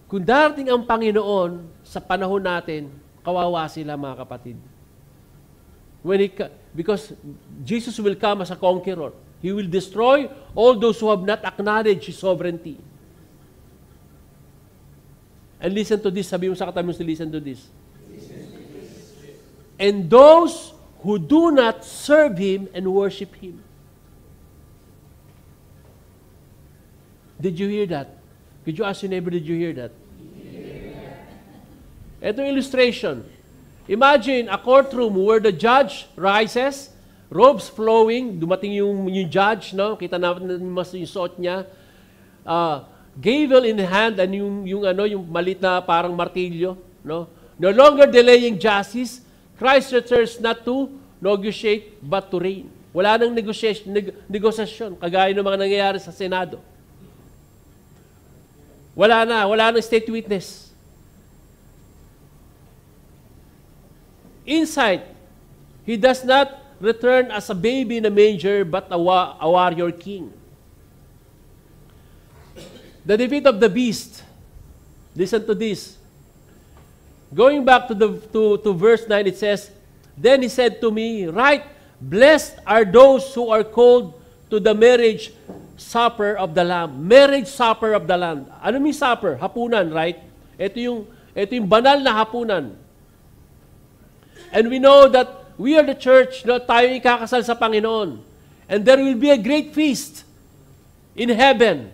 kung darating ang Panginoon sa panahon natin, kawawa sila, mga kapatid. Because Jesus will come as a conqueror. He will destroy all those who have not acknowledged His sovereignty. And listen to this. Sabi mo sa katabi mo, listen to this. And those who do not serve Him and worship Him. Did you hear that? Could you ask your neighbor, did you hear that? Ito illustration. Imagine a courtroom where the judge rises, robes flowing, dumating yung judge, no? Kita natin mas yung suot niya. Gavel in hand, and yung malit na parang martilyo, no? No longer delaying justice, Christ returns not to negotiate but to reign. Wala nang negosasyon, kagaya ng mga nangyayari sa Senado. Wala nang state witness. Inside, He does not return as a baby in a manger, but a warrior king. The defeat of the beast. Listen to this. Going back to verse 9, it says, then He said to me, write, blessed are those who are called to the marriage supper of the Lamb. Marriage supper of the Lamb. Ano may supper? Hapunan, right? Ito yung banal na hapunan. And we know that we are the church, no, tayo ikakasal sa Panginoon. And there will be a great feast in heaven.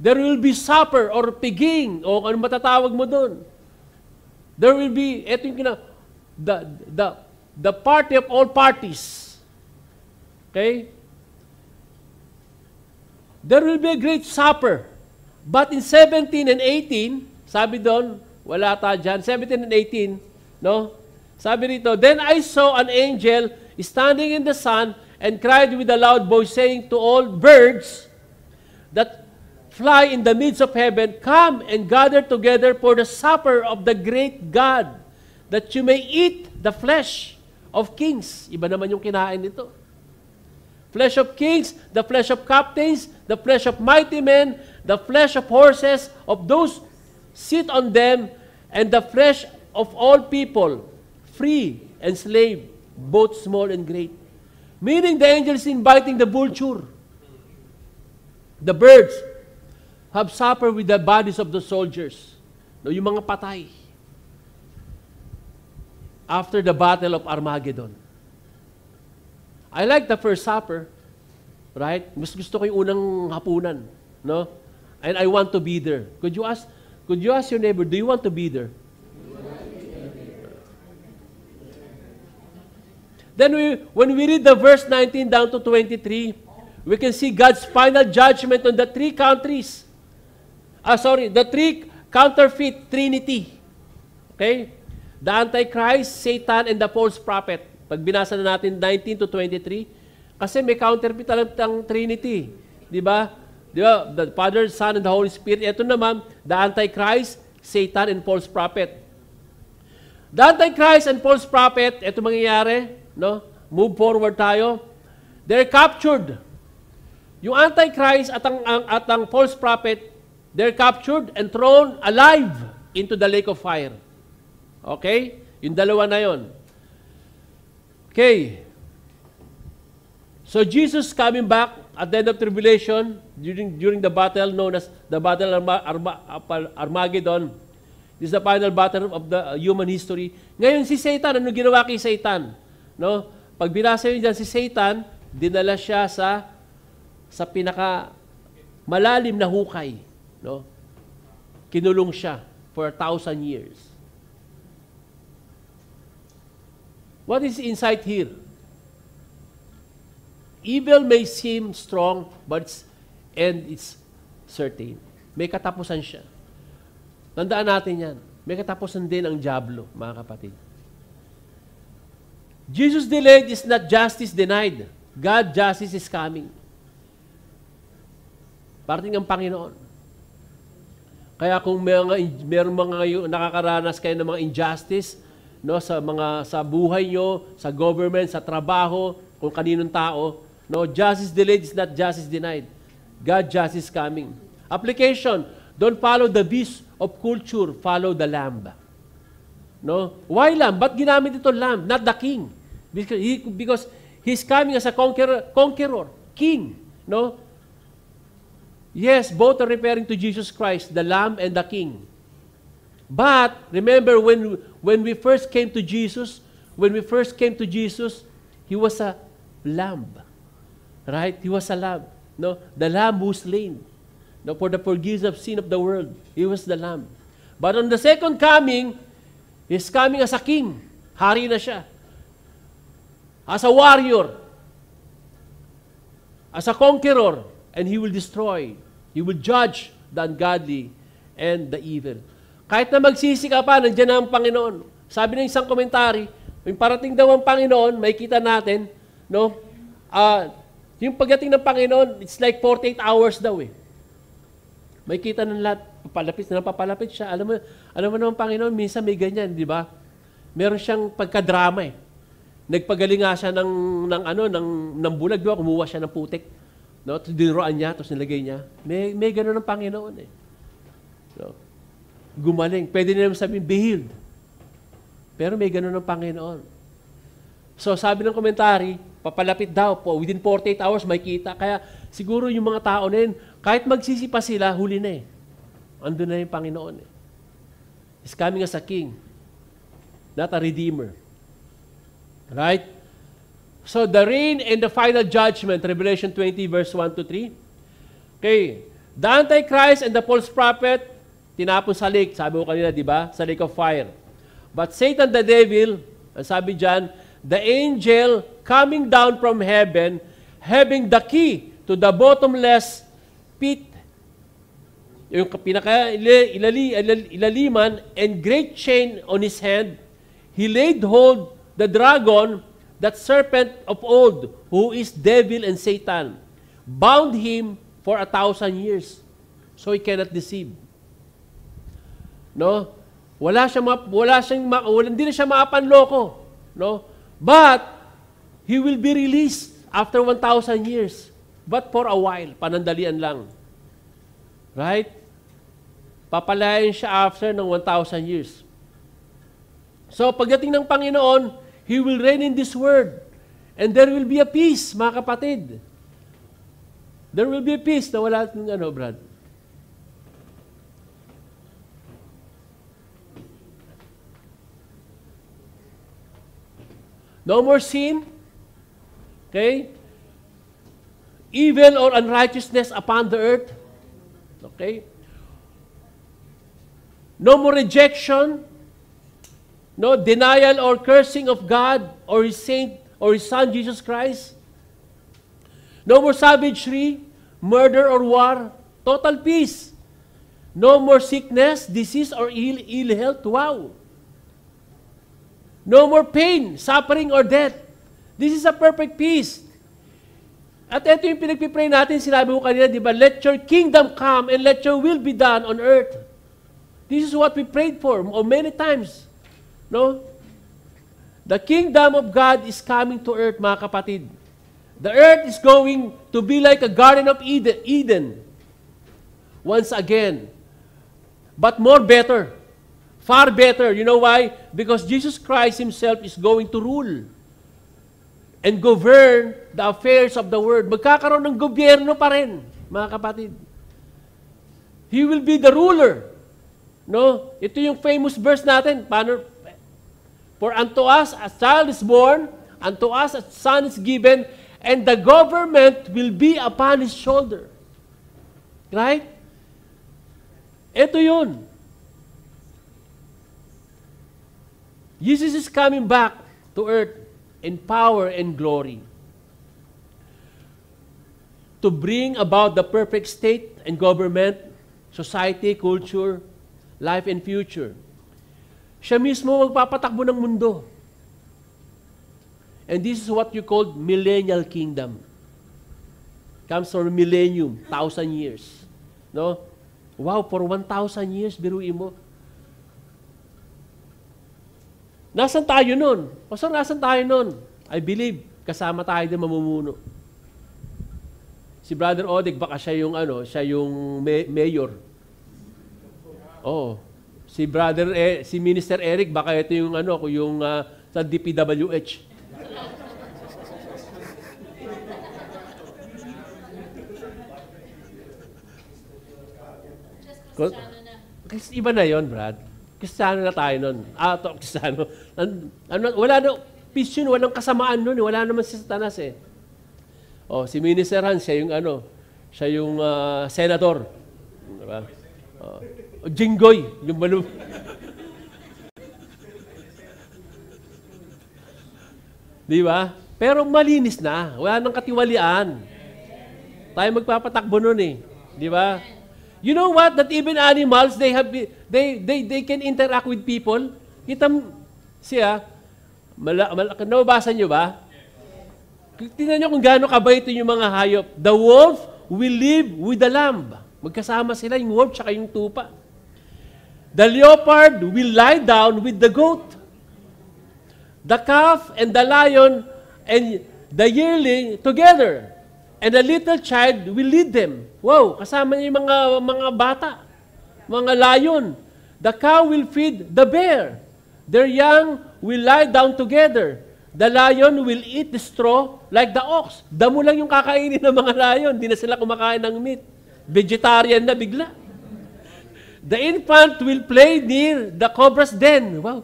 There will be supper or piging o ano matatawag mo doon. There will be, ito yung the party of all parties. Okay? There will be a great supper. But in 17 and 18, sabi doon, wala ta dyan, 17 and 18, no? Sabi rito, then I saw an angel standing in the sun and cried with a loud voice, saying to all birds that fly in the midst of heaven, come and gather together for the supper of the great God, that you may eat the flesh of kings. Iba naman yung kinain nito. Flesh of kings, the flesh of captains, the flesh of mighty men, the flesh of horses, of those sit on them, and the flesh of all people, free and slave, both small and great. Meaning the angels inviting the vulture, the birds, have supper with the bodies of the soldiers. No, yung mga patay. After the Battle of Armageddon. I like the First Supper, right? Mas gusto ko yung unang hapunan, no? And I want to be there. Could you ask your neighbor, do you want to be there? Then when we read the verse 19 down to 23, we can see God's final judgment on the three countries. The three counterfeit trinity. Okay? The Antichrist, Satan, and the false prophet. Pag binasa na natin 19 to 23, kasi may counterfeit ang Trinity. Di ba? Di ba? The Father, Son, and the Holy Spirit. Ito naman, the Antichrist, Satan, and false prophet. The Antichrist and false prophet, ito mangyayari, no? Move forward tayo. They're captured. Yung Antichrist at ang false prophet, they're captured and thrown alive into the lake of fire. Okay? Yung dalawa na yon. Okay. So Jesus coming back at the end of tribulation during the battle known as the Battle of Armageddon. This is the final battle of the human history. Ngayon si Satan, ano ginawa kay Satan? No? Pag binasa yun dyan, si Satan, dinala siya sa pinaka malalim na hukay. No? Kinulong siya for 1,000 years. What is inside here? Evil may seem strong, but it's certain. May katapusan siya. Tandaan natin yan. May katapusan din ang dyablo, mga kapatid. Jesus delayed is not justice denied. God justice is coming. Parating ang Panginoon. Kaya kung meron mga nakakaranas kayo ng mga injustice, no, sa buhay nyo, sa government, sa trabaho, kung kaninong tao, no, justice delayed is not justice denied. God justice coming. Application, don't follow the beast of culture, follow the lamb. No? Why lamb? Ba't ginamit ito lamb, not the king? Because he's coming as a conqueror, king. No? Yes, both are referring to Jesus Christ, the lamb and the king. But remember when we first came to Jesus, he was a lamb. Right? He was a lamb. No? The lamb who was slain. No, for the forgiveness of sin of the world. He was the lamb. But on the second coming, he's coming as a king. Hari na siya. As a warrior. As a conqueror. And he will destroy. He will judge the ungodly and the evil. Kahit na magsisi ka pa, nandiyan na ang Panginoon. Sabi ng isang komentary, yung parating daw ang Panginoon, may kita natin, no? Yung pagdating ng Panginoon, it's like 48 hours daw eh. May kita ng lahat, papalapit siya. Alam mo naman Panginoon, minsan may ganyan, di ba? Meron siyang pagkadrama eh. Nagpagaling nga siya ng bulag, di ba? Kumuha siya ng putik. No? Dinuruan niya, tapos nilagay niya. May gano'n ng Panginoon eh. No? Gumaling. Pwede nila sabihin, be healed. Pero may gano'n ng Panginoon. So sabi ng komentary, papalapit daw po, within 48 hours may kita. Kaya siguro yung mga tao na yun, kahit magsisipa sila, huli na eh. Andun na yung Panginoon eh. He's coming as a king, not a redeemer. Right? So the reign and the final judgment, Revelation 20 verse 1 to 3. Okay. The Antichrist and the false prophet, tinapon sa lake, sabi ko kanina, di ba? Sa lake of fire. But Satan the devil, ang sabi dyan, the angel coming down from heaven, having the key to the bottomless pit, yung ilaliman, and great chain on his hand, he laid hold the dragon, that serpent of old, who is devil and Satan, bound him for 1,000 years, so he cannot deceive. No? Hindi na siya maapanloko. No? But, he will be released after 1,000 years. But for a while, panandalian lang. Right? Papalayan siya after ng 1,000 years. So, pagdating ng Panginoon, He will reign in this world. And there will be a peace, mga kapatid. There will be a peace na wala ng Brad? No more sin. Okay? Evil or unrighteousness upon the earth. Okay? No more rejection. No denial or cursing of God or His saint or His Son, Jesus Christ. No more savagery, murder or war. Total peace. No more sickness, disease, or ill health. Wow. No more pain, suffering, or death. This is a perfect peace. At ito yung pinagpipray natin, sinabi ko kanina, di ba? Let your kingdom come and let your will be done on earth. This is what we prayed for many times. No? The kingdom of God is coming to earth, mga kapatid. The earth is going to be like a garden of Eden. Once again. But more better. Far better. You know why? Because Jesus Christ Himself is going to rule and govern the affairs of the world. Magkakaroon ng gobyerno pa rin, mga kapatid. He will be the ruler. No? Ito yung famous verse natin. Paano? For unto us a child is born, unto us a son is given, and the government will be upon His shoulder. Right? Ito yun. Jesus is coming back to earth in power and glory to bring about the perfect state and government, society, culture, life, and future. Siya mismo magpapatakbo ng mundo. And this is what you call millennial kingdom. Comes from millennium, 1,000 years. No? Wow, for 1,000 years, biruin mo. Nasaan tayo nun? Pastor, nasaan tayo nun? I believe, kasama tayo din mamumuno. Si Brother Odig, baka siya yung, siya yung mayor. Oo. Si si Minister Eric, baka ito yung, yung sa DPWH. Kasi iba na yon, Brad. Kristiyano na tayo nun. Kristiyano. Wala na, peace yun, walang kasamaan nun. Wala naman si Satanas eh. Si Minister Hans, siya yung siya yung senator. Diba? Jinggoy, yung balong. Diba? Pero malinis na. Wala nang katiwalian. Tayo magpapatakbo nun eh. Diba? You know what? That even animals, they can interact with people. Kita siya, nababasa nyo ba? Tingnan nyo kung gaano kabait yung mga hayop. The wolf will live with the lamb. Magkasama sila, yung wolf tsaka yung tupa. The leopard will lie down with the goat. The calf and the lion and the yearling together. And a little child will lead them. Wow, kasama niya yung mga bata, mga lion. The cow will feed the bear. Their young will lie down together. The lion will eat the straw like the ox. Damo lang yung kakainin ng mga lion. Di na sila kumakain ng meat. Vegetarian na bigla. The infant will play near the cobra's den. Wow.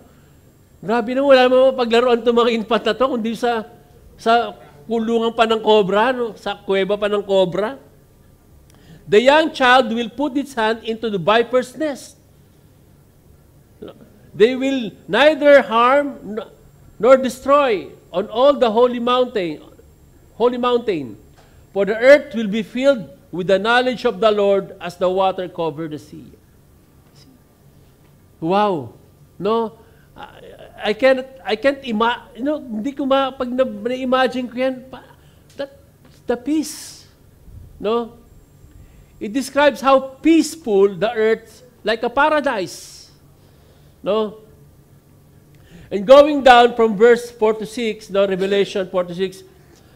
Grabe na, wala mo paglaruan itong mga infant na to, kundi sa kulungan pa ng cobra, sa kuweba pa ng cobra. The young child will put its hand into the viper's nest. They will neither harm nor destroy on all the holy mountain. For the earth will be filled with the knowledge of the Lord as the water cover the sea. Wow. No? I can't imagine, hindi ko pag na-imagine ko yan, that's the peace. No? It describes how peaceful the earth, like a paradise. No? And going down from verse 4 to 6, Revelation 4 to 6,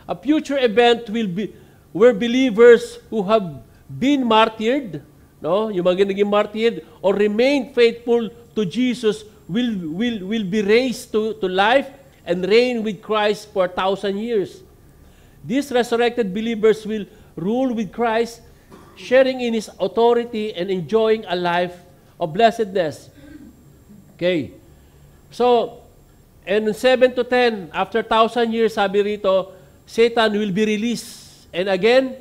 a future event will be where believers who have been martyred, yung mga naging martyred, or remained faithful to Jesus will be raised to life and reign with Christ for 1,000 years. These resurrected believers will rule with Christ, sharing in His authority and enjoying a life of blessedness. Okay. So, And 7 to 10, after 1,000 years, sabi rito, Satan will be released. And again,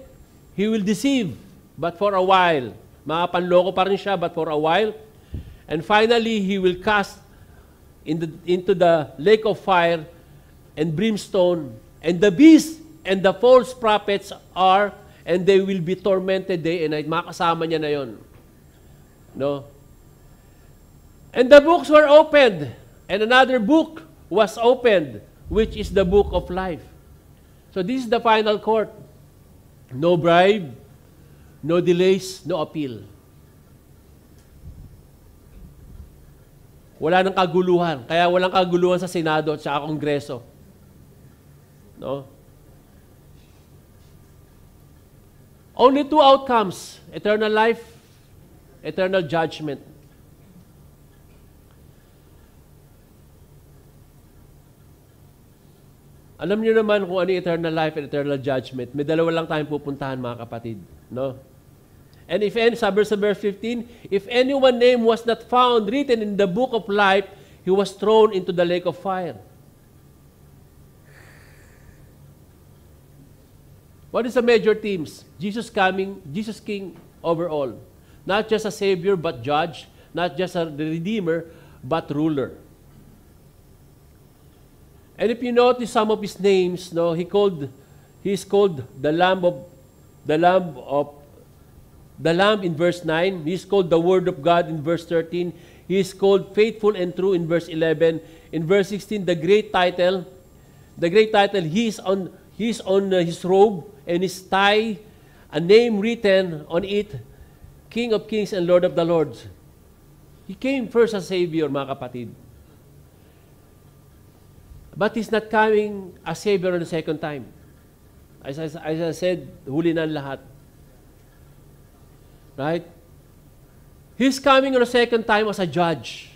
he will deceive, but for a while. Makapanloko pa rin siya, but for a while. And finally, he will cast into the lake of fire and brimstone. And the beast and the false prophets are, and they will be tormented day and night. Makasama niya na yon. No? And the books were opened, and another book was opened, which is the book of life. So this is the final court. No bribe, no delays, no appeal. Wala nang kaguluhan. Kaya walang kaguluhan sa Senado at sa Kongreso. No? Only two outcomes, eternal life, eternal judgment. Alam niyo naman kung ano eternal life and eternal judgment. May dalawa lang tayong pupuntahan, mga kapatid. No? And if any, sa verse 15, if anyone's name was not found written in the book of life, he was thrown into the lake of fire. What is the major themes? Jesus coming, Jesus King over all. Not just a Savior, but Judge. Not just a Redeemer, but Ruler. And if you notice some of his names, no, he is called the Lamb in verse 9. He is called the Word of God in verse 13. He is called Faithful and True in verse 11. In verse 16, the great title, he is on his robe and his tie, a name written on it, King of Kings and Lord of the Lords. He came first as Savior, mga kapatid. But He's not coming as Savior on the second time. As I said, huli na ang lahat. Right? He's coming on the second time as a judge.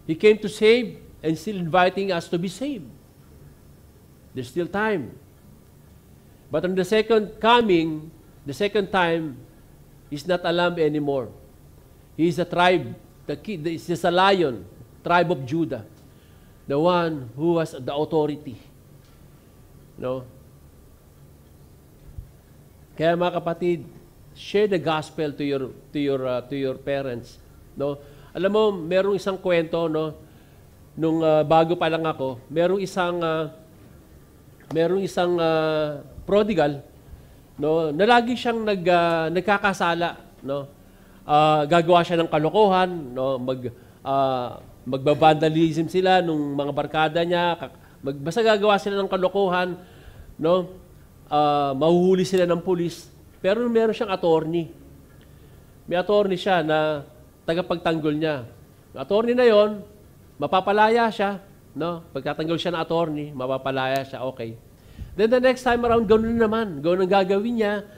He came to save and still inviting us to be saved. There's still time. But on the second coming, the second time, He's not a lamb anymore. He is a tribe, He's just a lion, tribe of Judah. The one who has the authority. No? Kaya mga kapatid, share the gospel to your parents. No? Alam mo, merong isang kwento, no? Nung bago pa lang ako, merong isang prodigal, no? Na lagi siyang nagkakasala, no? Gagawa siya ng kalokohan, no? Magbabandalism sila nung mga barkada niya, basta gagawa sila ng kalokohan, no? Mahuhuli sila ng pulis. Pero meron siyang attorney. May attorney siya na tagapagtanggol niya. Yung attorney na yon, mapapalaya siya, no? Pagkatanggol siya ng attorney, mapapalaya siya, okay. Then the next time around, ganoon naman. Ganoon ang gagawin niya.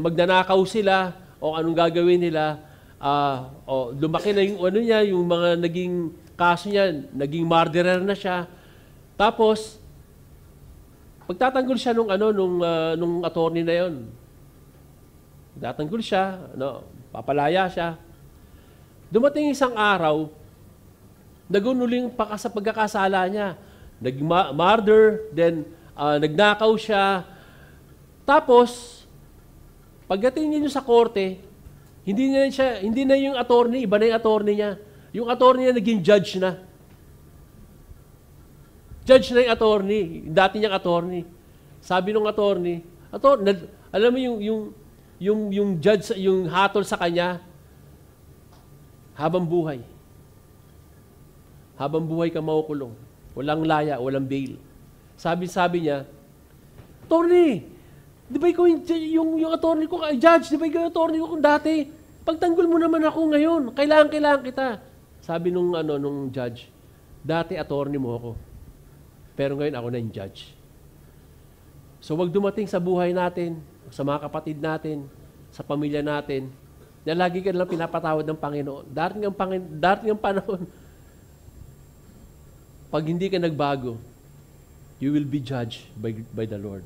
Magnanakaw sila, o anong gagawin nila. Lumaki na yung ano niya, yung mga naging kaso niya, naging murderer na siya. Tapos, pagtatanggol siya nung attorney na yon. Pagtatanggol siya, no, papalaya siya. Dumating isang araw, nagunuling pa sa pagkakasala niya. Nag-murder, then nagnakaw siya. Tapos, pagdating niya sa korte, hindi na yung attorney, iba na yung attorney niya. Yung attorney niya naging judge na. Judge na yung attorney, dati niyang attorney. Sabi nung attorney, alam mo yung judge, yung hatol sa kanya, habang buhay. Habang buhay ka makukulong. Walang laya, walang bail. Sabi niya, attorney, di ba ikaw yung attorney ko, judge, di ba ikaw yung attorney ko kung dati? Pagtanggol mo naman ako ngayon, kailangan kita. Sabi nung judge, dati attorney mo ako, pero ngayon ako na yung judge. So wag dumating sa buhay natin, sa mga kapatid natin, sa pamilya natin, na lagi ka lang pinapatawad ng Panginoon. Darating ang panahon, pag hindi ka nagbago, you will be judged by the Lord.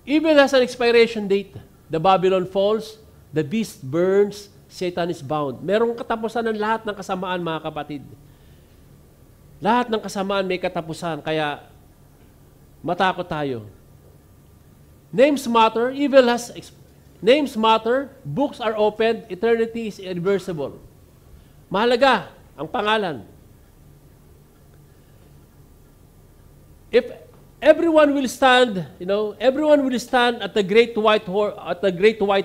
Even has an expiration date. The Babylon falls, the beast burns, Satan is bound. Merong katapusan ng lahat ng kasamaan, mga kapatid. Lahat ng kasamaan may katapusan, kaya matakot tayo. Names matter, names matter, books are opened, eternity is irreversible. Mahalaga ang pangalan. If everyone will stand, everyone will stand at the great white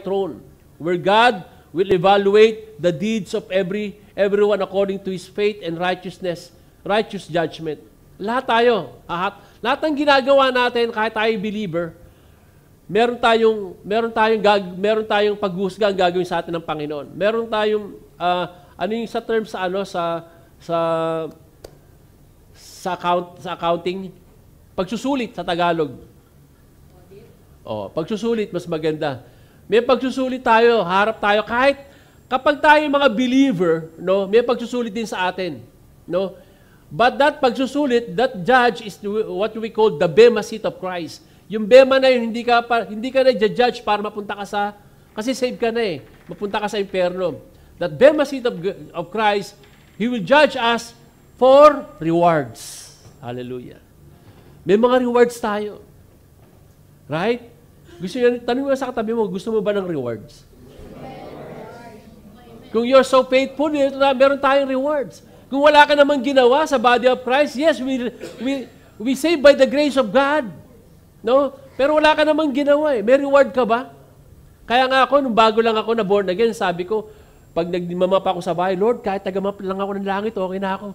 throne, where God will evaluate the deeds of everyone according to his faith and righteous judgment. Lahat tayo, lahat ng ginagawa natin, kahit tayo believer, meron tayong paghuhusga ang gagawin sa atin ng Panginoon. Meron tayong ano yung sa term sa accounting, pagsusulit sa Tagalog. Pagsusulit mas maganda. May pagsusulit tayo, harap tayo kahit kapag tayo mga believer, may pagsusulit din sa atin, But that pagsusulit, that judge is what we call the bema seat of Christ. Yung bema na yun, hindi ka na judge para mapunta ka kasi save ka na mapunta ka sa impyerno. That bema seat of Christ, He will judge us for rewards. Hallelujah. May mga rewards tayo. Right? Tanong mo sa katabi mo, gusto mo ba ng rewards? Kung you're so faithful, meron tayong rewards. Kung wala ka namang ginawa sa body of Christ, yes, we save by the grace of God. Pero wala ka namang ginawa May reward ka ba? Kaya nga ako, nung bago lang ako na born again, sabi ko, pag nagmamap ako sa bahay, Lord, kahit tagamap lang ako ng langit, okay na ako.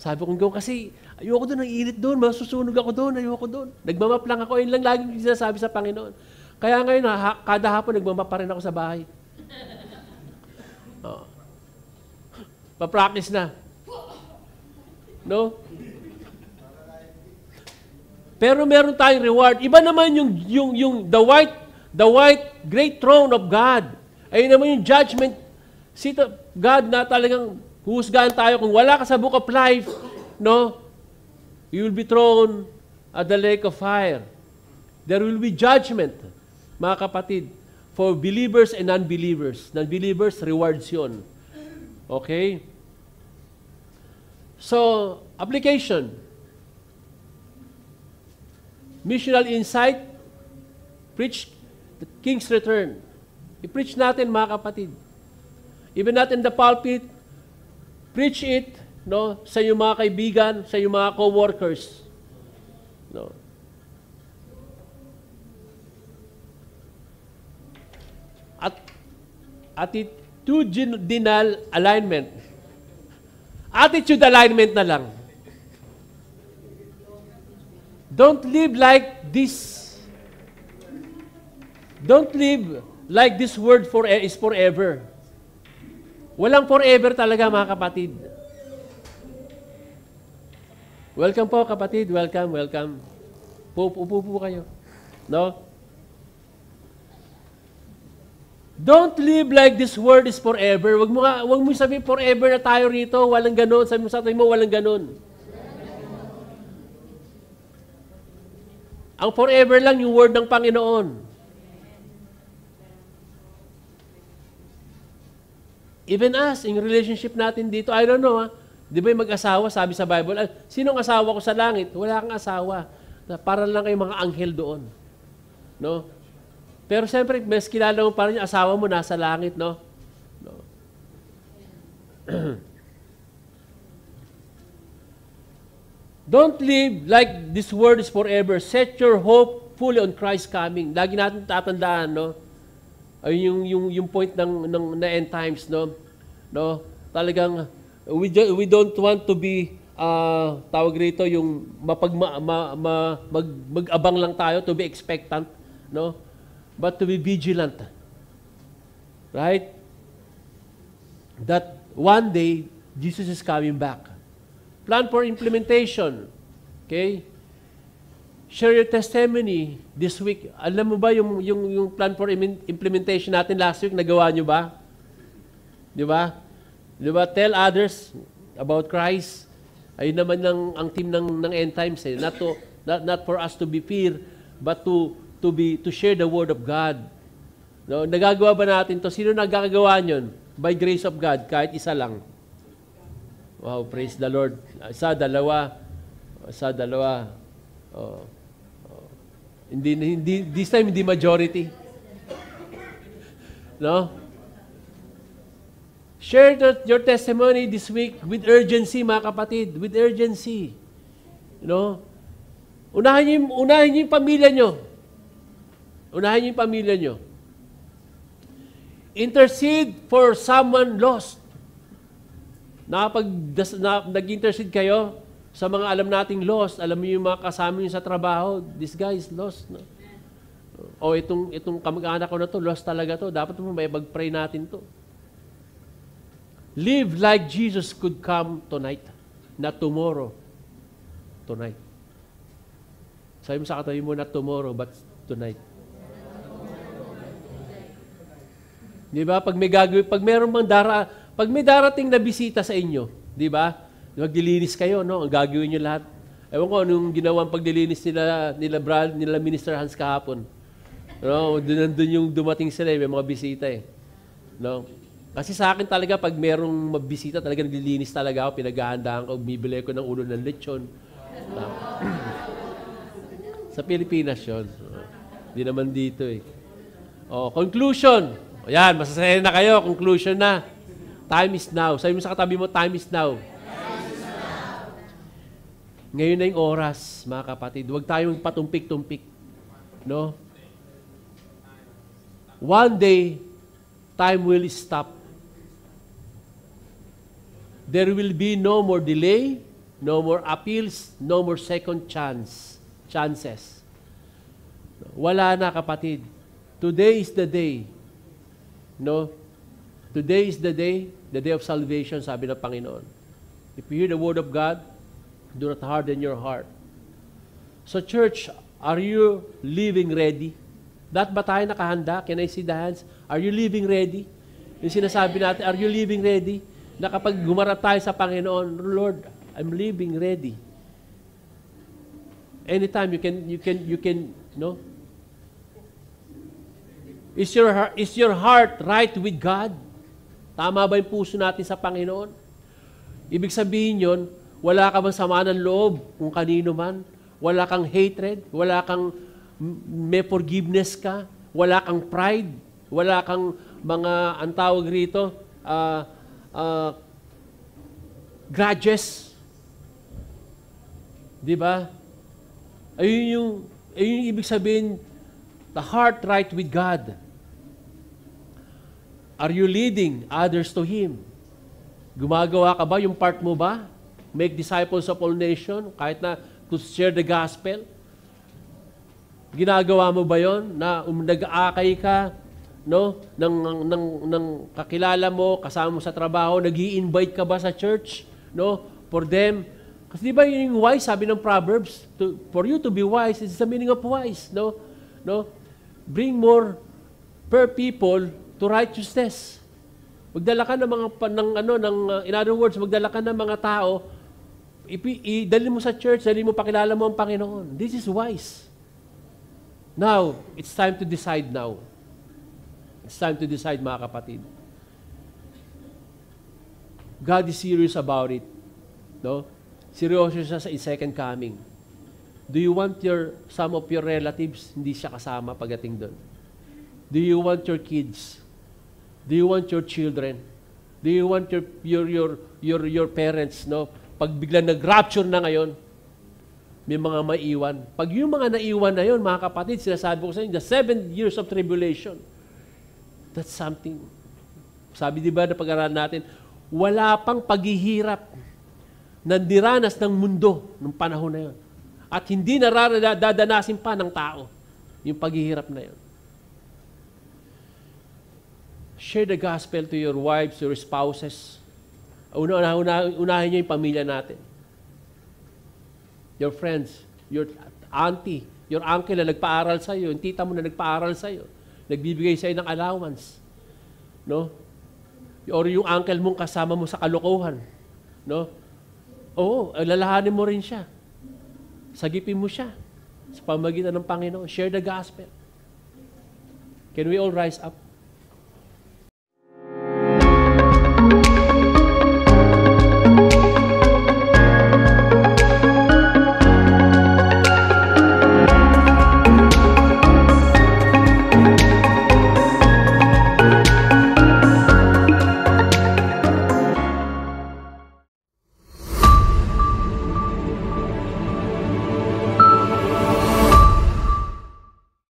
Sabi ko, kasi ayoko doon, ang init doon, masusunog ako doon, ayoko doon. Nagmamap lang ako, yun lang laging sinasabi sa Panginoon. Kaya ngayon, kada hapon, nagmamap pa rin ako sa bahay. Pa-practice na. Pero meron tayong reward. Iba naman yung the white great throne of God. Ayun naman yung judgment seat of God na talagang huhusgahan tayo. Kung wala ka sa book of life, you will be thrown at the lake of fire. There will be judgment, mga kapatid, for believers and non-believers. Non-believers, rewards yun. Okay? So, application. Missional insight, preach the King's return. I-preach natin, mga kapatid. Even not in the pulpit, preach it sa iyong mga kaibigan, sa iyong mga co-workers. Attitudinal alignment. Attitude alignment na lang. Don't live like this. Don't live like this word is forever. Walang forever talaga, mga kapatid. Welcome po, kapatid. Welcome. Upo po kayo. Don't live like this world is forever. Wag mo sabihin forever na tayo rito. Walang ganun. Sabi mo sa tayo mo, walang ganun. Ang forever lang yung word ng Panginoon. Even us, in relationship natin dito, I don't know, di ba yung mag-asawa, sabi sa Bible, sinong asawa ko sa langit? Wala kang asawa. Para lang kayong mga anghel doon. Pero siyempre, mas kilala mo pa rin yung asawa mo nasa langit, Don't live like this world is forever. Set your hope fully on Christ's coming. Lagi natin tatandaan, ay yung point ng end times, Talagang we don't want to be tawag rito yung mag-abang lang tayo, to be expectant, but to be vigilant. Right? That one day Jesus is coming back. Plan for implementation. Okay? Share your testimony this week. Alam mo ba yung plan for implementation natin last week, nagawa nyo ba? Di ba? Tell others about Christ. Ayun naman ang team ng end times. Not for us to be fear, but to share the word of God. Nagagawa ba natin to? Sino nagagawa nyon? By grace of God, kahit isa lang. Wow, praise the Lord. Isa, dalawa. Oh. Hindi, this time, hindi majority. No? Share your testimony this week with urgency, mga kapatid. With urgency. No? Unahin niyo yung pamilya nyo. Unahin niyo yung pamilya nyo. Intercede for someone lost. Nag-intercede kayo sa mga alam nating lost. Alam niyo yung mga kasama niyo sa trabaho. This guy is lost. No? O itong kamag-anak ko na to, lost talaga to. Dapat mo may mag-pray natin to. Live like Jesus could come tonight. Not tomorrow. Tonight. Sabi mo sa katabi mo, not tomorrow, but tonight. Di ba? Pag may darating na bisita sa inyo, di ba? Maglilinis kayo, no? Ang gagawin nyo lahat. Ewan ko, anong ginawang paglilinis nila Minister Hans kahapon. No? Doon yung dumating sila, may mga bisita eh. No? Kasi sa akin talaga, pag merong mabisita, talaga naglilinis talaga ako, pinaghahandaan ko, bibili ko ng ulo ng lechon. No? Sa Pilipinas yun. Hindi naman dito eh. Conclusion. Ayan, masasaya na kayo. Conclusion na. Time is now. Sabi mo sa katabi mo, time is now. Ngayon na yung oras, mga kapatid. Huwag tayong patumpik-tumpik. No? One day, time will stop. There will be no more delay, no more appeals, no more second chances. Wala na, kapatid. Today is the day. No? Today is the day of salvation, sabi ng Panginoon. If you hear the word of God, do not harden your heart. So church, are you living ready? Dapat ba tayo nakahanda? Can I see the hands? Are you living ready? Yung sinasabi natin, are you living ready? Na kapag gumarap tayo sa Panginoon, Lord, I'm living ready. Anytime you can, no? Is your heart right with God? Tama ba yung puso natin sa Panginoon? Ibig sabihin yun, wala ka bang sama ng loob kung kanino man? Wala kang hatred? Wala kang may forgiveness ka? Wala kang pride? Wala kang mga, ang tawag rito, grudges? Di ba? Ayun yung ibig sabihin, the heart right with God. Are you leading others to Him? Gumagawa ka ba? Yung part mo ba? Make disciples of all nations, kahit na to share the gospel? Ginagawa mo ba yon? Na nag-aakay ka, no? Ng kakilala mo, kasama mo sa trabaho, nag-i-invite ka ba sa church? No? For them. Kasi di ba yung wise, sabi ng Proverbs, for you to be wise, is the meaning of wise. No? No? Bring more per people to righteousness. Magdala ka ng mga in other words, magdala ka ng mga tao, idali mo sa church, dali mo pakilala mo ang Panginoon. This is wise. Now, it's time to decide now. It's time to decide, mga kapatid. God is serious about it. No? Seryoso siya sa second coming. Do you want some of your relatives, hindi siya kasama pagdating doon? Do you want your kids? Do you want your children? Do you want your parents, no? Pag biglang nag-rapture na ngayon, may mga maiwan. Pag yung mga naiwan na yun, mga kapatid, sinasabi ko sa inyo, the 7 years of tribulation, that's something. Sabi di ba na pag-aralan natin, wala pang paghihirap na diranas ng mundo nung panahon na yun. At hindi dadanasin pa ng tao yung paghihirap na yun. Share the gospel to your wives, your spouses. Unahin niyo yung pamilya natin. Your friends, your auntie, your uncle na nagpaaral sa'yo, yung tita mo na nagpaaral sa'yo, nagbibigay sa'yo ng allowance. No? Or yung uncle mong kasama mo sa kalokohan. No? Oo, lalahanin mo rin siya. Sagipin mo siya sa pamagitan ng Panginoon. Share the gospel. Can we all rise up?